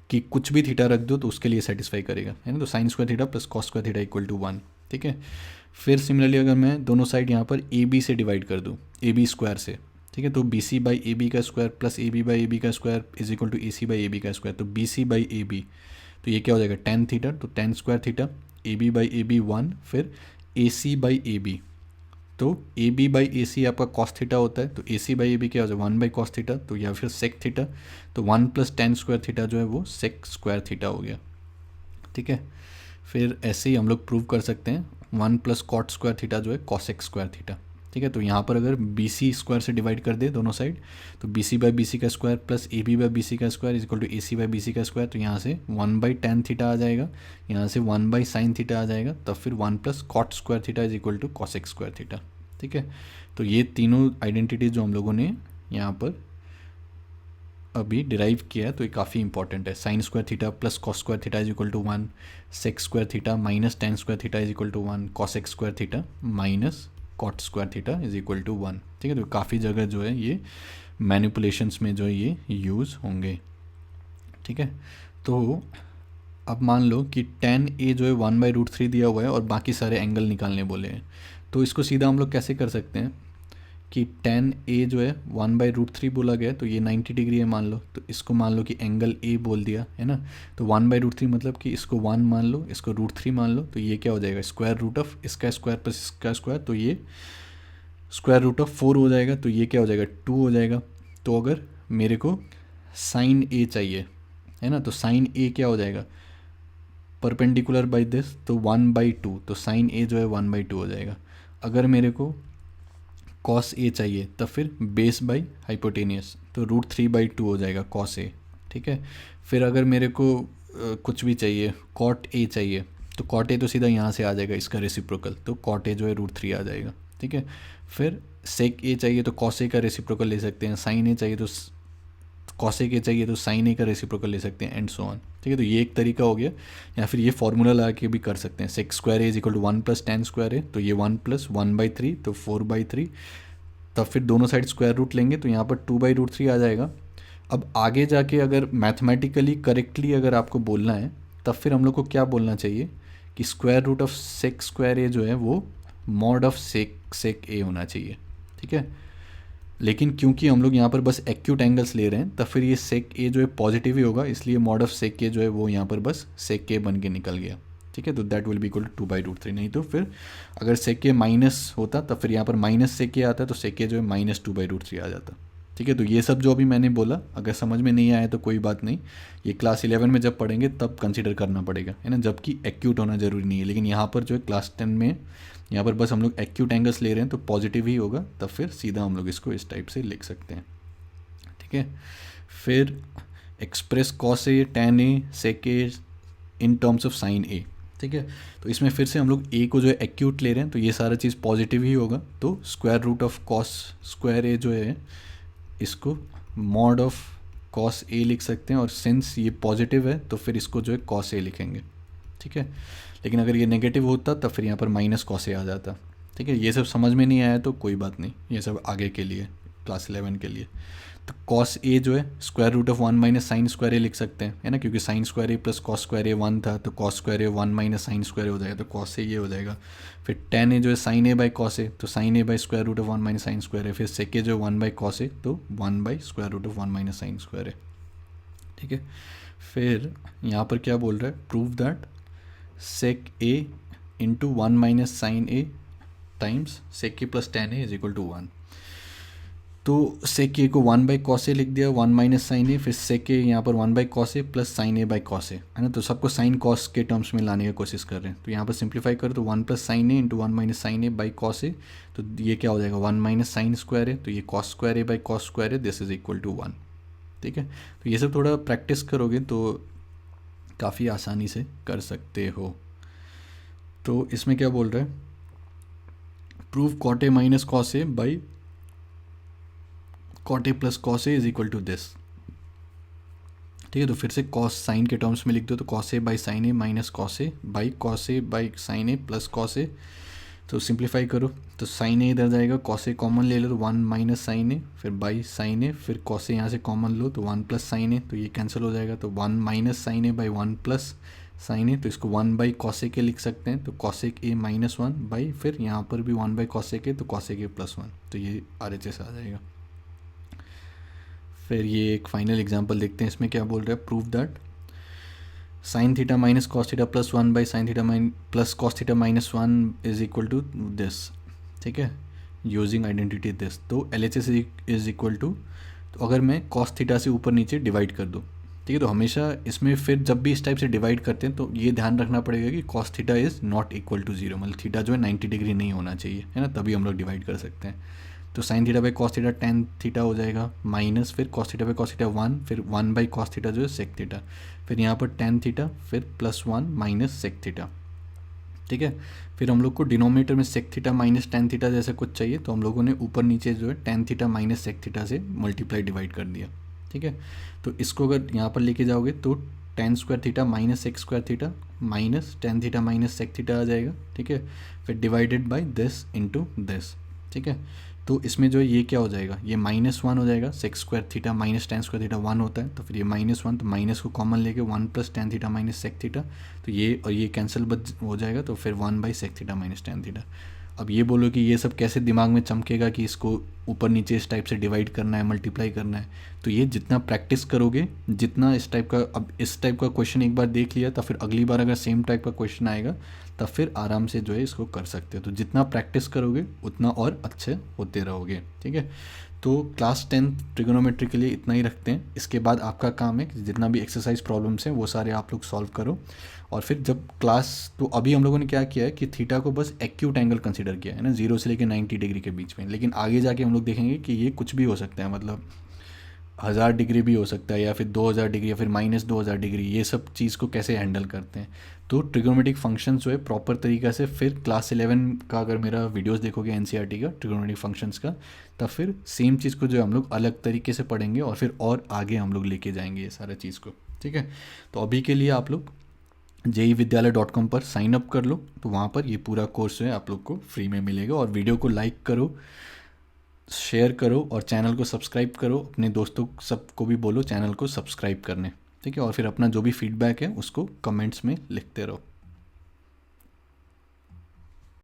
Speaker 1: कि कुछ भी थीटा रख दो तो उसके लिए सेटिस्फाई करेगा, है ना। तो sine square theta plus cos square theta equal to 1, ठीक है। फिर सिमिलरली अगर मैं दोनों साइड यहाँ पर ए बी से डिवाइड कर दूँ, ए बी स्क्वायर से, ठीक है, तो B C by A B का square plus A B by A B का square is equal to A C by A B का स्क्वायर। तो B C by A B, तो ये क्या हो जाएगा टेन थीटा, तो tan square theta, A B by A B 1, फिर A C by A B, तो ए बी बाई ए सी आपका कॉस थीटा होता है, तो ए सी बाई ए बी क्या हो जाएगा 1 बाई कॉस थीटा, तो या फिर सेक थीटा, तो 1 प्लस टेन स्क्वायर थीटा जो है वो सेक स्क्वायर थीटा हो गया, ठीक है। फिर ऐसे ही हम लोग प्रूव कर सकते हैं 1 प्लस कॉट स्क्वायर थीटा जो है कॉसेक स्क्वायर थीटा, ठीक है। तो यहाँ पर अगर बी सी स्क्वायर से डिवाइड कर दे दोनों साइड, तो B C by B C का square plus A B by B C का square is equal to A C by B C का स्क्वायर, तो यहाँ से 1 बाई टेन थीटा आ जाएगा, यहाँ से 1 बाई साइन थीटा आ जाएगा, तब फिर 1 plus cot square theta is equal to cosec square theta, ठीक है। तो ये तीनों आइडेंटिटीज जो हम लोगों ने यहाँ पर अभी डिराइव किया है, तो ये काफ़ी इंपॉर्टेंट है। Sine square theta plus cos square theta is equal to 1, sec square theta minus tan square theta is equal to 1, cosec square theta minus cot square theta is equal to 1, ठीक है। तो काफ़ी जगह जो है ये मैनिपुलेशंस में जो है ये यूज़ होंगे, ठीक है। तो अब मान लो कि tan a जो है 1/√3 दिया हुआ है और बाकी सारे एंगल निकालने बोले हैं, तो इसको सीधा हम लोग कैसे कर सकते हैं कि tan a जो है 1/√3 बोला गया है, तो ये 90 डिग्री है मान लो, तो इसको मान लो कि एंगल a बोल दिया है ना, तो 1/√3 मतलब कि इसको 1 मान लो, इसको √3 मान लो, तो ये क्या हो जाएगा स्क्वायर रूट ऑफ इसका स्क्वायर प्लस इसका स्क्वायर, तो ये स्क्वायर रूट ऑफ 4 हो जाएगा, तो ये क्या हो जाएगा 2 हो जाएगा। तो अगर मेरे को साइन a चाहिए, है ना, तो साइन a क्या हो जाएगा परपेंडिकुलर बाई दिस, तो 1/2, तो साइन a जो है 1/2 हो जाएगा। अगर मेरे को कॉस ए चाहिए तब फिर बेस बाई हाइपोटेनियस, तो √3/2 हो जाएगा कॉस ए, ठीक है। फिर अगर मेरे को कुछ भी चाहिए कॉट ए चाहिए, तो कॉट ए तो सीधा यहाँ से आ जाएगा इसका रेसिप्रोकल, तो कॉट ए जो है √3 आ जाएगा, ठीक है। फिर सेक ए चाहिए तो कॉस ए का रेसिप्रोकल ले सकते हैं, साइन ए चाहिए तो कॉस ए के चाहिए तो साइन ए का रेसिप्रोकल ले सकते हैं, एंड सो ऑन, ठीक है। तो ये एक तरीका हो गया, या फिर ये फॉर्मूला लगा के भी कर सकते हैं, sec square A is equal to 1 plus tan square A, तो ये 1 प्लस 1/3 तो 4/3, तब फिर दोनों साइड स्क्वायर रूट लेंगे तो यहाँ पर 2/√3 आ जाएगा। अब आगे जाके अगर मैथमेटिकली करेक्टली अगर आपको बोलना है, तब फिर हम लोग को क्या बोलना चाहिए कि square root of sec square A जो है वो मॉड ऑफ सेक ए होना चाहिए, ठीक है। लेकिन क्योंकि हम लोग यहाँ पर बस एक्यूट एंगल्स ले रहे हैं, तब फिर ये सेक ए जो है पॉजिटिव ही होगा, इसलिए मॉड ऑफ सेक ए जो है वो यहाँ पर बस सेक ए बन के निकल गया, ठीक है। तो that will be equal to 2/√3, नहीं तो फिर अगर सेक ए माइनस होता तब फिर यहाँ पर माइनस सेक ए आता है, तो सेक ए जो है माइनस 2/√3 आ जाता, ठीक है। तो ये सब जो अभी मैंने बोला अगर समझ में नहीं आया तो कोई बात नहीं, ये क्लास 11 में जब पढ़ेंगे तब कंसिडर करना पड़ेगा, है ना, जबकि एक्यूट होना ज़रूरी नहीं है। लेकिन यहाँ पर जो है क्लास 10 में यहाँ पर बस हम लोग एक्यूट एंगल्स ले रहे हैं तो पॉजिटिव ही होगा, तब फिर सीधा हम लोग इसको इस टाइप से लिख सकते हैं, ठीक है। फिर express cos A tan A sec A in terms of sine A, ठीक है। तो इसमें फिर से हम लोग ए को जो है एक्यूट ले रहे हैं, तो ये सारा चीज़ पॉजिटिव ही होगा, तो square root of cos square A जो है इसको मॉड ऑफ कॉस ए लिख सकते हैं, और सिंस ये पॉजिटिव है तो फिर इसको जो है कॉस ए लिखेंगे, ठीक है। लेकिन अगर ये नेगेटिव होता तब फिर यहाँ पर माइनस कॉस ए आ जाता, ठीक है। ये सब समझ में नहीं आया तो कोई बात नहीं, ये सब आगे के लिए क्लास 11 के लिए। तो कॉस ए जो है square root of 1 minus sine square A लिख सकते हैं, है ना, क्योंकि sine square A plus cos square A 1 था, तो cos square A 1 minus sine square A हो जाएगा, तो कॉस ए ये हो जाएगा। फिर टेन ए जो है sine A by cos A, तो sine A by square root of 1 minus sine square A, फिर सेक ए जो है 1 बाई कॉस ए, तो 1 by square root of 1 minus sine square A, ठीक है। फिर यहाँ पर क्या बोल रहा है, prove that sec A into 1 minus sine A times sec A plus tan A is equal to 1। तो सेक ए को 1 बाई कॉस ए लिख दिया, 1 माइनस साइन ए, फिर सेक ए यहाँ पर 1 by cos A plus sine A by cos A, है ना। तो सबको साइन कॉस के टर्म्स में लाने की कोशिश कर रहे हैं, तो यहाँ पर सिंप्लीफाई करो तो 1 plus sine A into 1 minus sine A by cos A, तो ये क्या हो जाएगा 1 माइनस साइन स्क्वायर ए, तो ये cos square A by cos square A, this is equal to 1, ठीक है। तो ये सब थोड़ा प्रैक्टिस करोगे तो काफ़ी आसानी से कर सकते हो। तो इसमें क्या बोल रहा है, prove cot A minus cos A by cot A plus cos A is equal to this, ठीक है। तो फिर से कॉस साइन के टर्म्स में लिख दो, तो cos A by sine A minus cos A by cos A by sine A plus cos A, तो सिंप्लीफाई करो तो साइन ए इधर जाएगा, कॉस ए कॉमन ले लो तो 1 माइनस साइन ए, फिर बाई साइन ए, फिर कॉस ए यहाँ से कॉमन लो तो 1 प्लस साइन ए, तो ये कैंसिल हो जाएगा। तो 1 minus sine A by 1 plus sine A, तो इसको 1 बाई कॉसेक के लिख सकते हैं, तो कॉसेक ए माइनस 1 बाई, फिर यहाँ पर भी 1 बाई कॉसेक ए, तो कॉसेक ए प्लस 1, तो ये RHS आ जाएगा। फिर ये एक फाइनल एग्जांपल देखते हैं, इसमें क्या बोल रहा है, prove that sine theta minus cos theta plus 1 by sine theta plus cos theta minus 1 is equal to this, ठीक है, यूजिंग आइडेंटिटी दिस। तो LHS इज इक्वल टू, तो अगर मैं कॉस थीटा से ऊपर नीचे डिवाइड कर दूँ, ठीक है, तो हमेशा इसमें फिर जब भी इस टाइप से डिवाइड करते हैं तो ये ध्यान रखना पड़ेगा कि cos theta is not equal to 0, मतलब थीटा जो है 90 डिग्री नहीं होना चाहिए, है ना, तभी हम लोग डिवाइड कर सकते हैं। तो sine theta by cos theta tan theta हो जाएगा, माइनस फिर cos theta by cos theta 1, फिर 1 बाई कॉस थीटा जो है सेक थीटा, फिर यहाँ पर टेन थीटा, फिर प्लस 1 माइनस सेक थीटा, ठीक है। फिर हम लोग को डिनोमिनेटर में sec theta minus tan theta जैसा कुछ चाहिए, तो हम लोगों ने ऊपर नीचे जो है tan theta minus sec theta से मल्टीप्लाई डिवाइड कर दिया, ठीक है। तो इसको अगर यहाँ पर लेके जाओगे तो tan square theta minus sec square theta minus tan theta minus sec theta आ जाएगा, ठीक है। फिर divided by this into this, ठीक है। तो इसमें जो है ये क्या हो जाएगा, ये -1 हो जाएगा, sec square theta minus tan square theta 1 होता है, तो फिर ये -1, तो माइनस को कॉमन लेके 1 plus tan theta minus sec theta, तो ये और ये कैंसिल हो जाएगा, तो फिर 1 by sec theta minus tan theta. अब ये बोलो कि ये सब कैसे दिमाग में चमकेगा कि इसको ऊपर नीचे इस टाइप से डिवाइड करना है, मल्टीप्लाई करना है, तो ये जितना प्रैक्टिस करोगे, जितना इस टाइप का, अब इस टाइप का क्वेश्चन एक बार देख लिया तो फिर अगली बार अगर सेम टाइप का क्वेश्चन आएगा तब फिर आराम से जो है इसको कर सकते हो। तो जितना प्रैक्टिस करोगे उतना और अच्छे होते रहोगे, ठीक है। तो क्लास 10 ट्रिगोनोमेट्री के लिए इतना ही रखते हैं। इसके बाद आपका काम है कि जितना भी एक्सरसाइज प्रॉब्लम्स हैं वो सारे आप लोग सॉल्व करो, और फिर जब क्लास, तो अभी हम लोगों ने क्या किया है कि थीटा को बस एक्यूट एंगल कंसीडर किया है ना, 0 से लेकर 90 डिग्री के बीच में, लेकिन आगे जाके हम लोग देखेंगे कि ये कुछ भी हो सकता है, मतलब 1000 डिग्री भी हो सकता है, या फिर 2000 डिग्री, या फिर -2000 डिग्री, ये सब चीज़ को कैसे हैंडल करते हैं। तो ट्रिग्नोमेट्रिक फंक्शंस जो है प्रॉपर तरीक़ा से, फिर क्लास 11 का अगर मेरा वीडियोस देखोगे NCERT का ट्रिग्नोमेट्रिक फंक्शंस का, तब फिर सेम चीज़ को जो हम लोग अलग तरीके से पढ़ेंगे और फिर और आगे हम लोग लेके जाएंगे ये सारा चीज़ को, ठीक है। तो अभी के लिए आप लोग JEevidyalaya.com पर साइन अप कर लो, तो वहाँ पर ये पूरा कोर्स जो है आप लोग को फ्री में मिलेगा। और वीडियो को लाइक करो, शेयर करो, और चैनल को सब्सक्राइब करो, अपने दोस्तों सबको भी बोलो चैनल को सब्सक्राइब करने, ठीक है। और फिर अपना जो भी फीडबैक है उसको कमेंट्स में लिखते रहो।